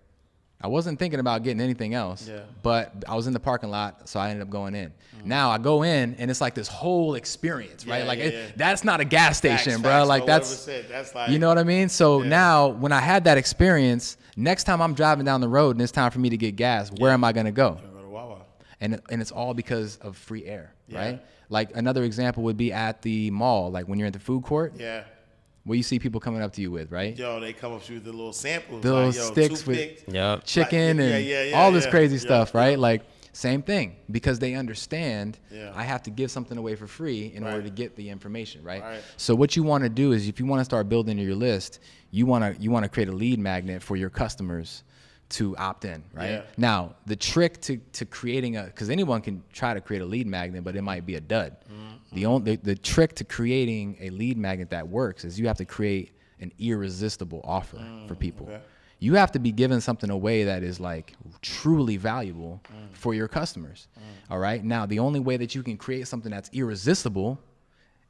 I wasn't thinking about getting anything else, but I was in the parking lot, so I ended up going in. Now I go in, and it's like this whole experience, right? That's not a gas station, bro. Like that's like, you know what I mean? So now when I had that experience, next time I'm driving down the road and it's time for me to get gas, where am I gonna go? Go to Wawa. And it's all because of free air, right? Like another example would be at the mall, like when you're at the food court. What you see people coming up to you with, right? Yo, they come up to you with the little samples. The little sticks with chicken like, and all this crazy stuff, right? Like, same thing, because they understand I have to give something away for free in order to get the information, right? So what you want to do is, if you want to start building your list, you want to create a lead magnet for your customers to opt in, right? Now, the trick to creating because anyone can try to create a lead magnet, but it might be a dud. The trick to creating a lead magnet that works is you have to create an irresistible offer for people. You have to be giving something away that is like truly valuable for your customers. All right. Now, the only way that you can create something that's irresistible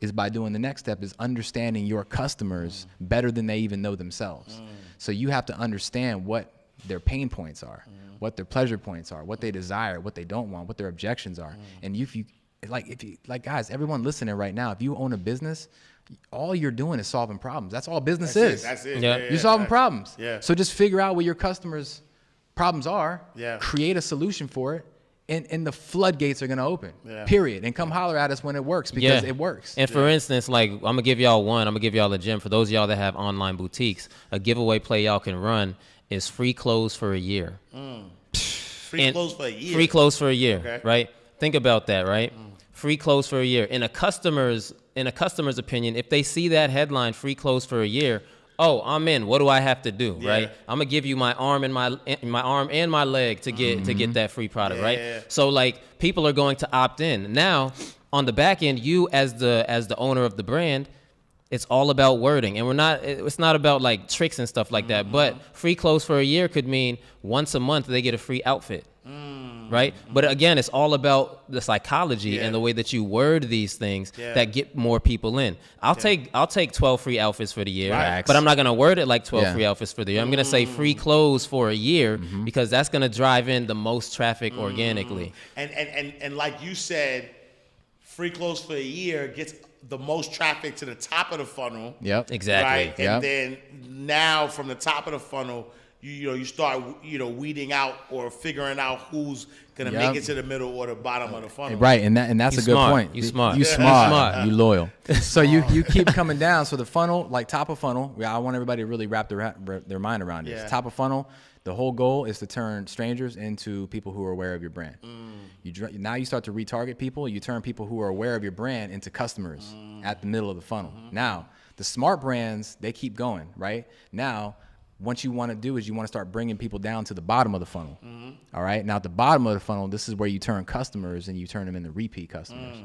is by doing the next step is understanding your customers better than they even know themselves. So you have to understand what their pain points are, what their pleasure points are, what they desire, what they don't want, what their objections are. And if you guys, everyone listening right now, if you own a business, all you're doing is solving problems. That's all business is. That's it. You're solving problems. So just figure out what your customers' problems are, create a solution for it, and the floodgates are going to open, period. And come holler at us when it works, because it works. And for instance, like, I'm going to give y'all a gem. For those of y'all that have online boutiques, a giveaway play y'all can run is free clothes for a year. Free clothes for a year. Free clothes for a year, right? Think about that, right? Free clothes for a year. In a customer's opinion, if they see that headline, free clothes for a year, oh, I'm in. What do I have to do, Yeah. right? I'm gonna give you my arm and my arm and my leg to get that free product, Yeah. right? So like people are going to opt in. Now, on the back end, you as the owner of the brand, it's all about wording, and it's not about like tricks and stuff like that. But free clothes for a year could mean once a month they get a free outfit. Right? But again, it's all about the psychology and the way that you word these things that get more people in. I'll take 12 free outfits for the year, Right. but I'm not going to word it like 12 free outfits for the year. I'm going to say free clothes for a year because that's going to drive in the most traffic organically. And like you said, free clothes for a year gets the most traffic to the top of the funnel. Yep. Exactly. Right? And then now from the top of the funnel, you start weeding out or figuring out who's gonna make it to the middle or the bottom of the funnel. Right, and that's You a good smart. point. You smart. You Yeah. smart. You smart. You loyal. So you keep coming down. So the funnel, like top of funnel, I want everybody to really wrap their mind around this. Yeah. Top of funnel, the whole goal is to turn strangers into people who are aware of your brand. Now you start to retarget people. You turn people who are aware of your brand into customers at the middle of the funnel. Now, the smart brands, they keep going, right? Now, what you want to do is you want to start bringing people down to the bottom of the funnel. All right. Now, at the bottom of the funnel, this is where you turn customers and you turn them into repeat customers.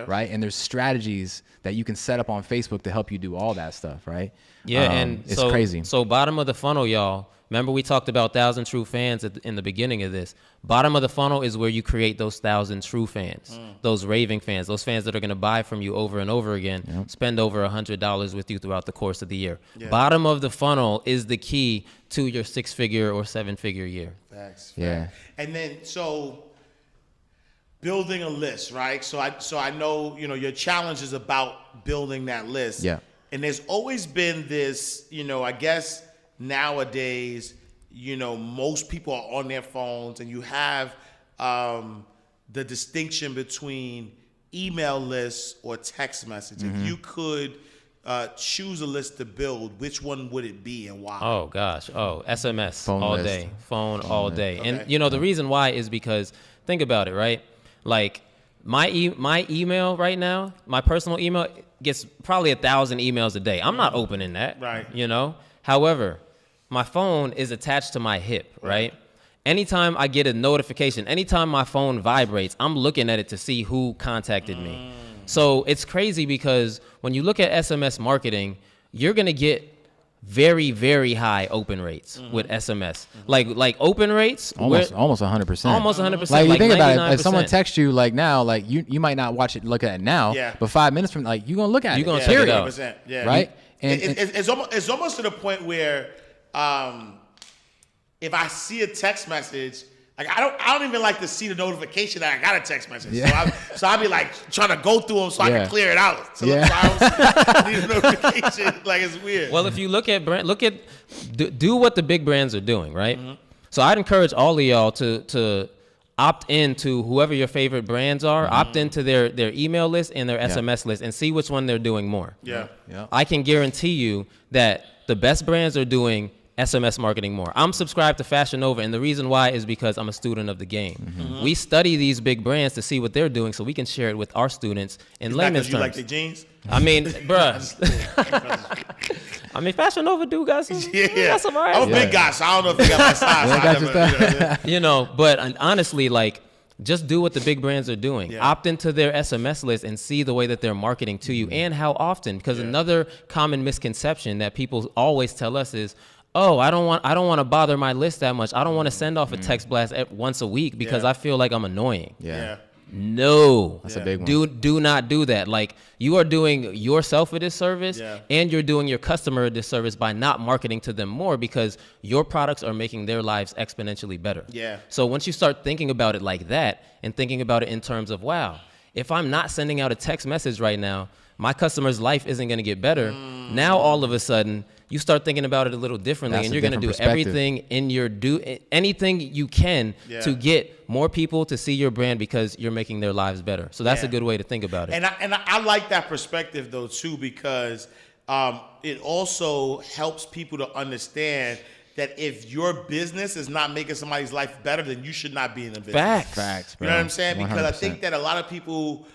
Right. And there's strategies that you can set up on Facebook to help you do all that stuff. Right. Yeah, and it's crazy. So bottom of the funnel, y'all. Remember we talked about 1,000 true fans in the beginning of this. Bottom of the funnel is where you create those 1,000 true fans, those raving fans, those fans that are going to buy from you over and over again, spend over $100 with you throughout the course of the year. Bottom of the funnel is the key to your 6-figure or 7-figure year. Facts. Yeah. And then so building a list, right? So I know your challenge is about building that list. Yeah. And there's always been this, I guess nowadays, most people are on their phones, and you have the distinction between email lists or text message. If you could choose a list to build, which one would it be and why? Oh gosh. SMS Phone all list. day, phone all day. Okay. And the reason why is because think about it, right? Like my email right now, my personal email gets probably 1,000 emails a day. I'm not opening that. Right. However, my phone is attached to my hip, right? Anytime I get a notification, anytime my phone vibrates, I'm looking at it to see who contacted me. So it's crazy because when you look at SMS marketing, you're going to get very, very high open rates with SMS. Like open rates, Almost 100%. almost 100%. Like you think about it, 99%. if someone texts you like now, like you might not look at it now, Yeah. but 5 minutes from you're gonna look at it. You're gonna check it out. 100%. Yeah. Right? It's almost to the point where if I see a text message, like I don't even like to see the notification that I got a text message. Yeah. So I'll be like trying to go through them so I Yeah. can clear it out. So, Yeah. so I don't need a notification. Like it's weird. Well, if you look at do what the big brands are doing, right? So I'd encourage all of y'all to opt into whoever your favorite brands are, opt into their email list and their SMS list and see which one they're doing more. Yeah. Yeah. I can guarantee you that the best brands are doing SMS marketing more. I'm subscribed to Fashion Nova, and the reason why is because I'm a student of the game. We study these big brands to see what they're doing so we can share it with our students in Not layman's 'cause you like terms. the jeans. I mean, bruh. I mean, Fashion Nova do got some, got some alright. I'm a big guy, so I don't know if you got my size. Yeah, so I got your never- But honestly, like, just do what the big brands are doing. Yeah. Opt into their SMS list and see the way that they're marketing to you and how often. Because another common misconception that people always tell us is, oh, I don't want to bother my list that much. I don't want to send off a text blast once a week because I feel like I'm annoying. Yeah. No, That's a big one. Do not do that. Like, you are doing yourself a disservice and you're doing your customer a disservice by not marketing to them more because your products are making their lives exponentially better. Yeah. So once you start thinking about it like that and thinking about it in terms of, wow, if I'm not sending out a text message right now, my customer's life isn't going to get better. Now all of a sudden you start thinking about it a little differently, That's and a you're going to do different perspective. everything in your anything you can to get more people to see your brand because you're making their lives better. So that's a good way to think about it. And I like that perspective though too, because it also helps people to understand that if your business is not making somebody's life better, then you should not be in the business. Facts. Facts, You know bro. what I'm saying? Because I 100%. think that a lot of people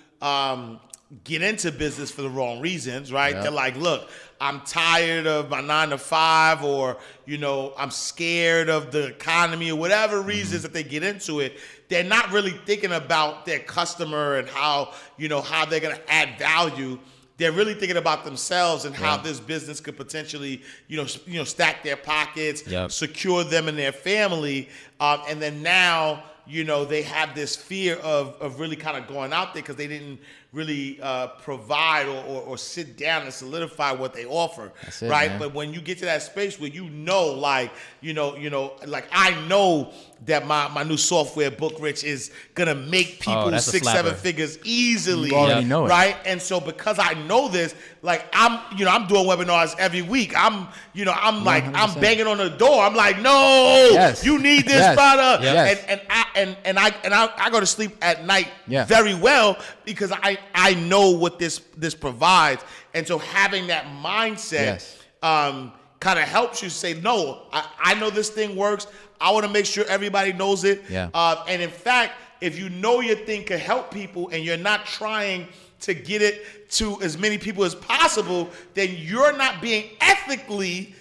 get into business for the wrong reasons, right? They're like, look, I'm tired of my 9 to 5, or, you know, I'm scared of the economy, or whatever reasons that they get into it. They're not really thinking about their customer and how, you know, how they're going to add value. They're really thinking about themselves and how this business could potentially, you know, stack their pockets, secure them and their family. And then now, you know, they have this fear of really kind of going out there because they didn't really provide or sit down and solidify what they offer, right? Man. But when you get to that space where you know, like, you know, like I know that my new software, Book Rich, is gonna make people 6-7 figures easily. You already know it, right? And so because I know this, like I'm doing webinars every week. I'm banging on the door. I'm like, no, you need this product, and I go to sleep at night very well because I know what this provides, and so having that mindset kind of helps you say, no, I know this thing works. I want to make sure everybody knows it. And in fact, if you know your thing can help people and you're not trying to get it to as many people as possible, then you're not being ethically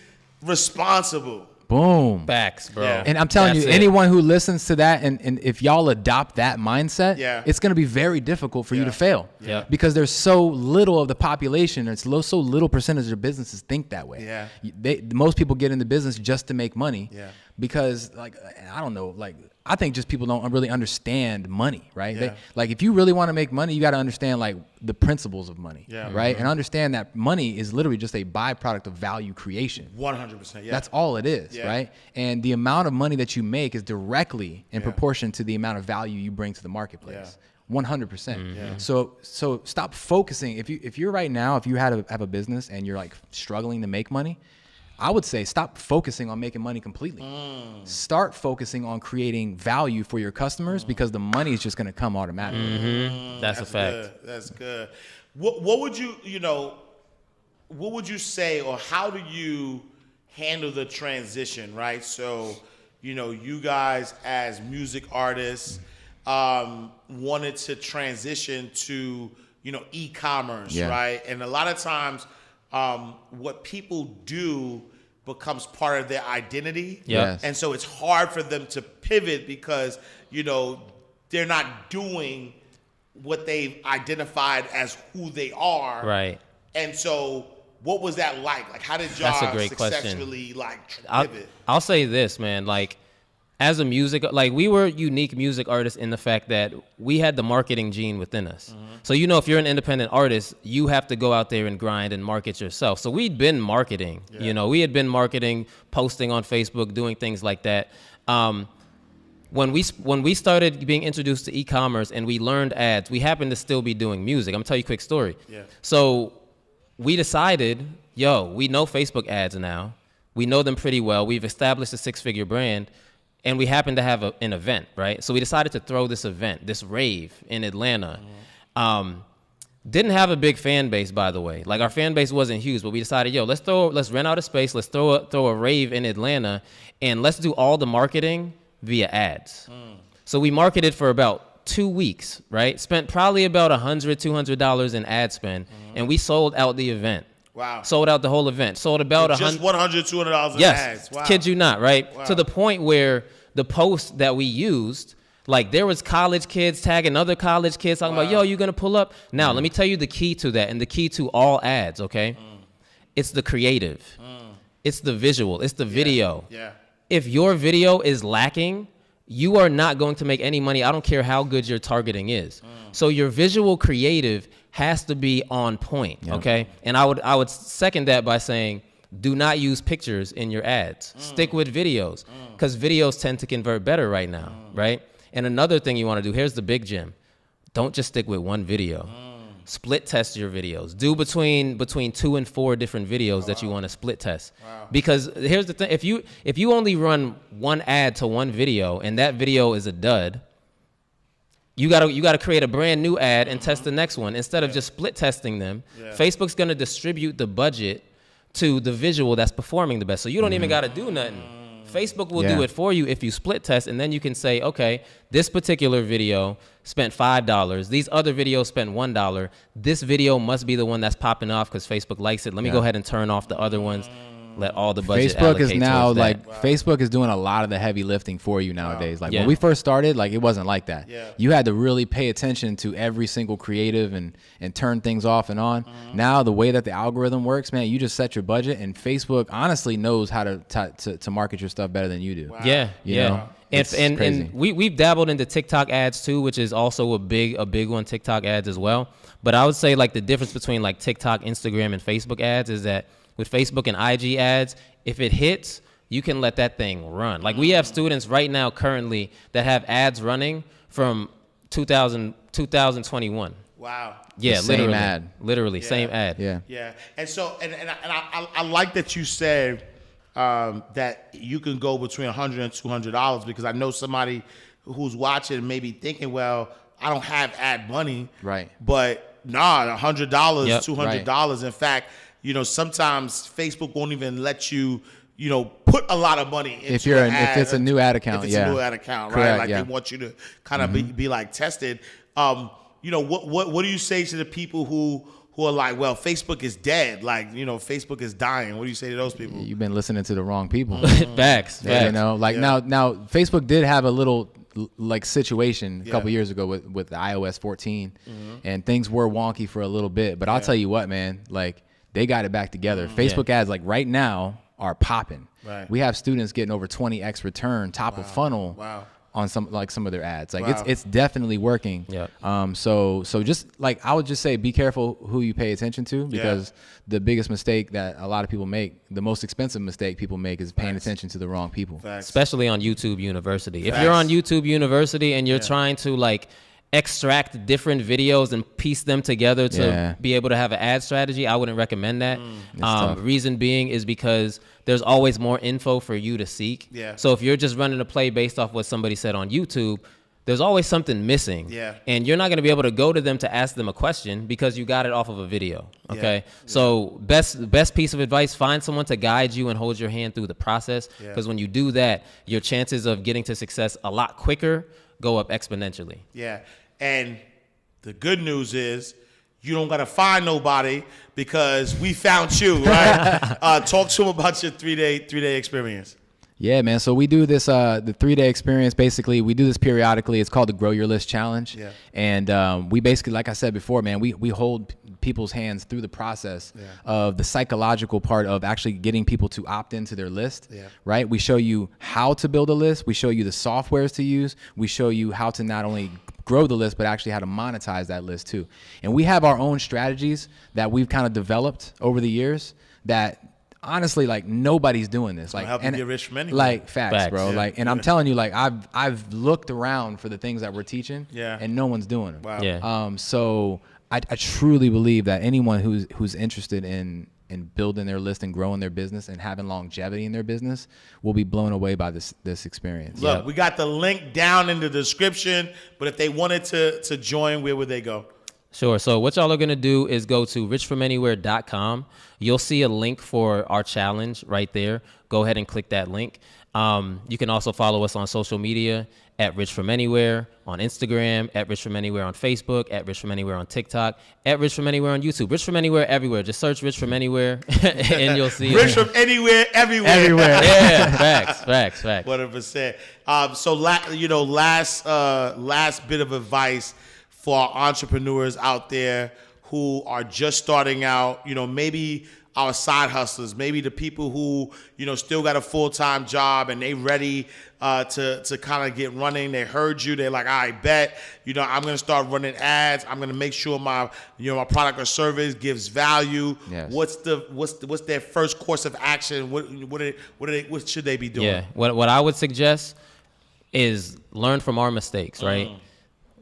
responsible. Boom. Facts, bro. And I'm telling you, anyone who listens to that, and if y'all adopt that mindset, it's going to be very difficult for you to fail. Because there's so little of the population, there's so little percentage of businesses think that way. Most people get into business just to make money. Because, like, I don't know, like, I think just people don't really understand money, right? Like, if you really want to make money, you got to understand, like, the principles of money, right? And understand that money is literally just a byproduct of value creation. 100%, That's all it is, right? And the amount of money that you make is directly in proportion to the amount of value you bring to the marketplace. 100%. So stop focusing. If you're right now, if you have a business and you're like struggling to make money, I would say stop focusing on making money completely. Start focusing on creating value for your customers because the money is just going to come automatically. That's a fact. Good. That's good. What would what would you say, or how do you handle the transition, right? So, you know, you guys as music artists wanted to transition to, you know, e-commerce, right? And a lot of times, what people do becomes part of their identity. And so it's hard for them to pivot because, you know, they're not doing what they've identified as who they are. Right. And so what was that like? Like, how did y'all successfully pivot? I'll say this, man, like, as a music, like, we were unique music artists in the fact that we had the marketing gene within us. So, you know, if you're an independent artist, you have to go out there and grind and market yourself. So we'd been marketing, you know, we had been marketing, posting on Facebook, doing things like that. When we started being introduced to e-commerce and we learned ads, we happened to still be doing music. I'm gonna tell you a quick story. So we decided, we know Facebook ads now. We know them pretty well. We've established a 6-figure brand. And we happened to have an event, right? So we decided to throw this event, this rave in Atlanta. Didn't have a big fan base, by the way. Like, our fan base wasn't huge, but we decided, let's rent out a space, let's throw a rave in Atlanta, and let's do all the marketing via ads. So we marketed for about 2 weeks, right? Spent probably about $100, $200 in ad spend, and we sold out the event. Wow. Sold out the whole event. Sold about just $100, $200 in ads. Wow. Kid you not, right? Wow. To the point where the post that we used, like, there was college kids tagging other college kids talking about, you gonna pull up? Now, let me tell you the key to that, and the key to all ads, okay? It's the creative. It's the visual. It's the video. If your video is lacking, you are not going to make any money. I don't care how good your targeting is. So your visual creative has to be on point, okay? And I would second that by saying, do not use pictures in your ads. Stick with videos, because videos tend to convert better right now, right? And another thing you want to do, here's the big gem. Don't just stick with one video. Split test your videos. Do between 2 and 4 different videos that you want to split test. Because here's the thing, if you only run one ad to one video and that video is a dud, you gotta create a brand new ad and test the next one instead of just split testing them. Facebook's gonna distribute the budget to the visual that's performing the best. So you don't even gotta do nothing. Facebook will do it for you if you split test, and then you can say, okay, this particular video spent $5. These other videos spent $1. This video must be the one that's popping off because Facebook likes it. Let me go ahead and turn off the other ones. Let all the budget Facebook is allocate now towards that. Facebook is doing a lot of the heavy lifting for you nowadays. Like when we first started, like it wasn't like that. You had to really pay attention to every single creative and turn things off and on. Now the way that the algorithm works, man, you just set your budget, and Facebook honestly knows how to market your stuff better than you do. You know? And we've dabbled into TikTok ads too, which is also a big one, TikTok ads as well. But I would say like the difference between like TikTok, Instagram, and Facebook ads is that with Facebook and IG ads, if it hits, you can let that thing run. Like we have students right now currently that have ads running from 2021. Wow. Yeah, same literally. ad. Literally, same ad. Yeah. And so, and I like that you said that you can go between $100 and $200, because I know somebody who's watching may be thinking, well, I don't have ad money. Right. But nah, $100, $200. Right. In fact, you know, sometimes Facebook won't even let you, you know, put a lot of money into if it's a new ad account. If it's a new ad account, right? Correct, Like they want you to kind of be like tested. You know, what do you say to the people who are like, well, Facebook is dead, like, you know, Facebook is dying? What do you say to those people? You've been listening to the wrong people. Facts. You know, like now Facebook did have a little like situation a couple years ago with the iOS 14, and things were wonky for a little bit. But I'll tell you what, man, like they got it back together. Facebook ads like right now are popping. Right. We have students getting over 20x return top of funnel on some of their ads. Like it's definitely working. So just like I would just say, be careful who you pay attention to, because the biggest mistake that a lot of people make, the most expensive mistake people make, is paying attention to the wrong people. Especially on YouTube University. If you're on YouTube University and you're trying to like extract different videos and piece them together to be able to have an ad strategy, I wouldn't recommend that. Reason being is because there's always more info for you to seek. So if you're just running a play based off what somebody said on YouTube, there's always something missing. And you're not going to be able to go to them to ask them a question because you got it off of a video. Okay. So best piece of advice, find someone to guide you and hold your hand through the process. Because when you do that, your chances of getting to success a lot quicker go up exponentially. And the good news is you don't got to find nobody, because we found you, right? Talk to them about your three-day experience. Yeah, man. So we do this, the 3-day experience. Basically, we do this periodically. It's called the Grow Your List Challenge. And we basically, like I said before, man, we hold people's hands through the process of the psychological part of actually getting people to opt into their list, right? We show you how to build a list. We show you the softwares to use. We show you how to not only grow the list, but actually how to monetize that list too. And we have our own strategies that we've kind of developed over the years that honestly, like nobody's doing this. Like, help you get rich from anywhere. Like facts, bro. Like, and I'm telling you, like I've looked around for the things that we're teaching, and no one's doing them. So I truly believe that anyone who's interested in building their list and growing their business and having longevity in their business will be blown away by this experience. Look, we got the link down in the description, but if they wanted to join, where would they go? Sure. So what y'all are going to do is go to richfromanywhere.com. You'll see a link for our challenge right there. Go ahead and click that link. You can also follow us on social media at Rich From Anywhere, on Instagram, at Rich From Anywhere on Facebook, at Rich From Anywhere on TikTok, at Rich From Anywhere on YouTube. Rich From Anywhere everywhere. Just search Rich From Anywhere and you'll see Rich From Anywhere, everywhere. Everywhere. Yeah, facts. 100%. So last bit of advice for our entrepreneurs out there who are just starting out, you know, maybe our side hustlers, maybe the people who, you know, still got a full-time job and they ready to kind of get running. They heard you. They're like, I bet, you know, I'm going to start running ads. I'm going to make sure my product or service gives value. Yes. What's their first course of action? What should they be doing? Yeah. What I would suggest is learn from our mistakes, right?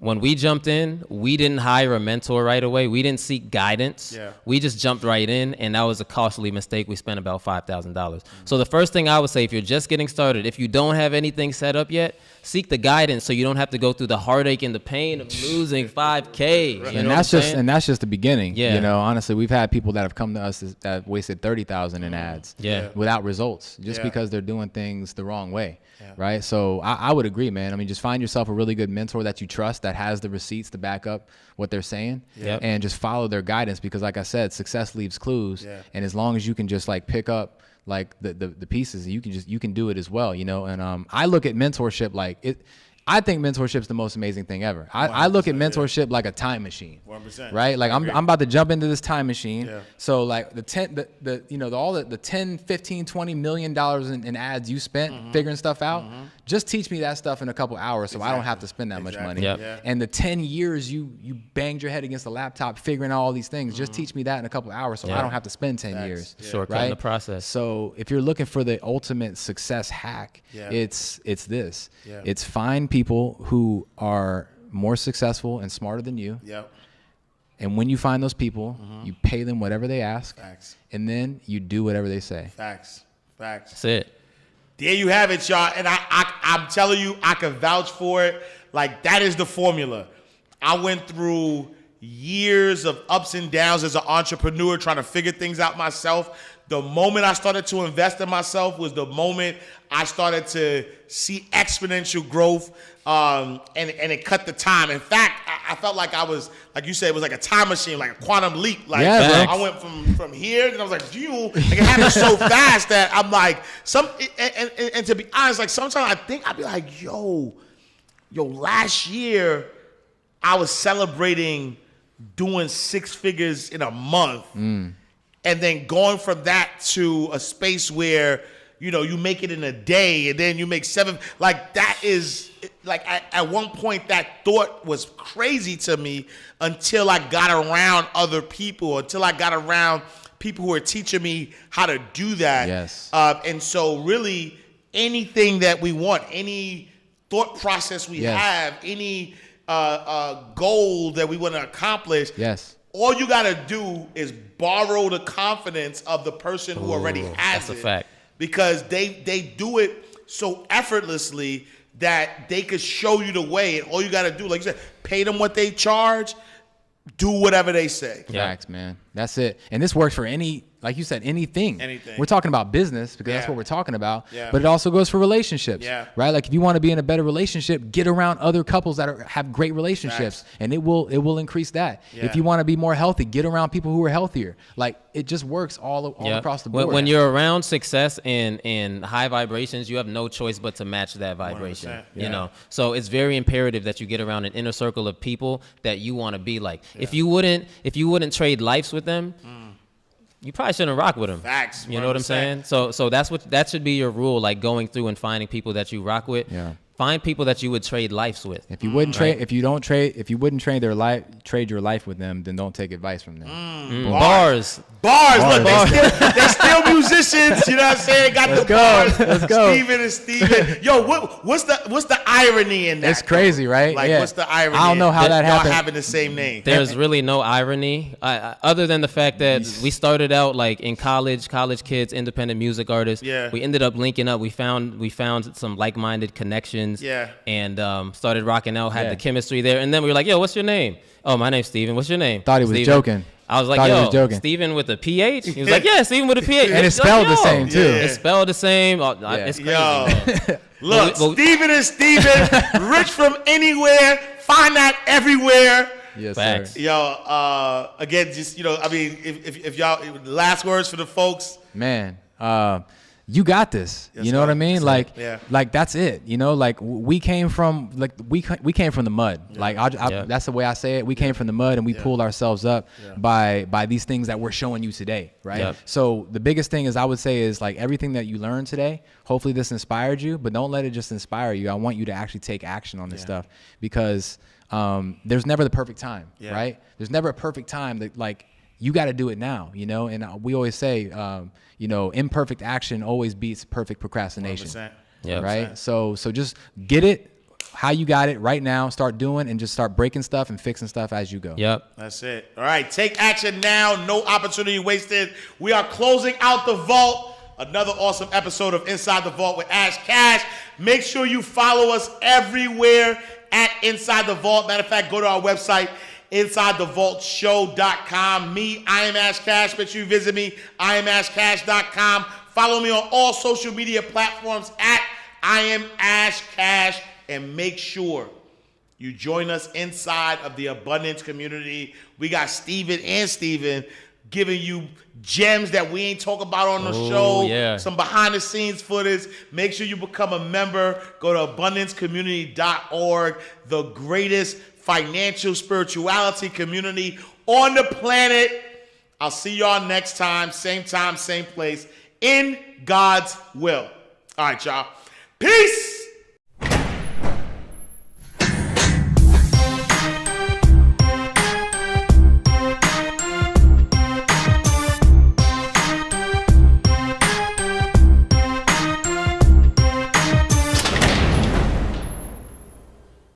when we jumped in, we didn't hire a mentor right away. We didn't seek guidance. Yeah. We just jumped right in, and that was a costly mistake. We spent about $5,000. So the first thing I would say, if you're just getting started, if you don't have anything set up yet, seek the guidance so you don't have to go through the heartache and the pain of losing $5K. You know And that's just the beginning. Yeah. You know, honestly, we've had people that have come to us that wasted $30,000 in ads. Yeah. Without results, just Yeah. because they're doing things the wrong way. Right. So I would agree, man. I mean, just find yourself a really good mentor that you trust, that has the receipts to back up what they're saying, and just follow their guidance. Because, like I said, success leaves clues. Yeah. And as long as you can just like pick up like the pieces, you can do it as well. You know. And I look at mentorship like it. I think mentorship's the most amazing thing ever. I look at mentorship like a time machine. 100%. Right? Like I'm about to jump into this time machine. Yeah. So like the 10, 15, 20 million dollars in ads you spent figuring stuff out, just teach me that stuff in a couple hours so I don't have to spend that much money. Yep. Yeah. And the 10 years you banged your head against the laptop figuring out all these things, just teach me that in a couple hours so I don't have to spend 10 years. Shortcut in the process. So if you're looking for the ultimate success hack, it's this. Yeah. It's find people who are more successful and smarter than you. Yep. And when you find those people, you pay them whatever they ask. Facts. And then you do whatever they say. Facts. That's it. There you have it, y'all. And I'm telling you, I can vouch for it. Like, that is the formula. I went through years of ups and downs as an entrepreneur trying to figure things out myself. The moment I started to invest in myself was the moment I started to see exponential growth, and it cut the time. In fact, I felt like I was, like you said, it was like a time machine, like a quantum leap. Like, Yeah, bro. I went from here, and I was like, phew, like it happened so fast that I'm like, and to be honest, like sometimes I think I'd be like, yo, last year I was celebrating doing 6 figures in a month. And then going from that to a space where, you make it in a day and then you make 7, like that is, like at one point that thought was crazy to me until I got around other people, until I got around people who were teaching me how to do that. Yes. And so really anything that we want, any thought process we have, any goal that we want to accomplish. Yes. All you got to do is borrow the confidence of the person who already has that's a it. fact. Because they do it so effortlessly that they could show you the way. And all you got to do, like you said, pay them what they charge, do whatever they say. Facts, man. That's it. And this works for like you said, anything. Anything. We're talking about business because that's Yeah. what we're talking about. Yeah. But it also goes for relationships. Yeah. Right? Like if you want to be in a better relationship, get around other couples that have great relationships, and it will increase that. Yeah. If you want to be more healthy, get around people who are healthier. Like it just works all across the board. When you're around success and high vibrations, you have no choice but to match that vibration. 100%, You know, so it's very imperative that you get around an inner circle of people that you want to be like. If you wouldn't trade lives with them, you probably shouldn't rock with them. Facts, You know what I'm 100%. saying? So that should be your rule. Like going through and finding people that you rock with. Yeah. Find people that you would trade lives with. if you wouldn't trade your life with them, then don't take advice from them. Bars. Look, they still musicians. You know what I'm saying? Got the bars. Let's go. Steven and Steven. Yo, what's the irony in that? It's crazy, right? Like, Yeah. what's the irony? I don't know how that y'all happened. having the same name. There's really no irony other than the fact that we started out like in college kids, independent music artists. Yeah. We ended up linking up. We found some like-minded connections. Yeah. And started rocking out, had Yeah. the chemistry there. And then we were like, yo, what's your name? Oh, my name's Steven. What's your name? Thought he was Steven. joking. I was like, Thought he yo, was joking. Steven with a PH? He was like, yeah, Steven with a PH. And it's Like, spelled the yo. same, too. Yeah. It's spelled the same. Oh, it's crazy. Yo, look, But- Steven is Steven, rich from anywhere. Find that everywhere. Yes, Facts. sir. Yo, again, just I mean, if y'all last words for the folks. Man, you got this. Yes, You know sir. what I mean? Yes, sir. Like, Yeah. like that's it. You know, like we came from we came from the mud. Like Yeah. that's the way I say it. We came from the mud and we pulled ourselves up by these things that we're showing you today, right? Yep. So the biggest thing is I would say is like everything that you learned today. Hopefully this inspired you, but don't let it just inspire you. I want you to actually take action on this stuff because there's never the perfect time, right? There's never a perfect time that like. You got to do it now, you know? And we always say, imperfect action always beats perfect procrastination. 100%. Yeah. Right? So just get it how you got it right now. Start doing and just start breaking stuff and fixing stuff as you go. Yep. That's it. All right, take action now. No opportunity wasted. We are closing out the vault. Another awesome episode of Inside the Vault with Ash Cash. Make sure you follow us everywhere at Inside the Vault. Matter of fact, go to our website, InsideTheVaultShow.com. I am Ash Cash. Make sure you visit me, IamAshCash.com. Follow me on all social media platforms at I am Ash Cash. And make sure you join us inside of the Abundance community. We got Steven giving you gems that we ain't talk about on the show. Yeah. Some behind the scenes footage. Make sure you become a member. Go to abundancecommunity.org. The greatest financial spirituality community on the planet. I'll see y'all next time, same place, in God's will. All right, y'all. Peace.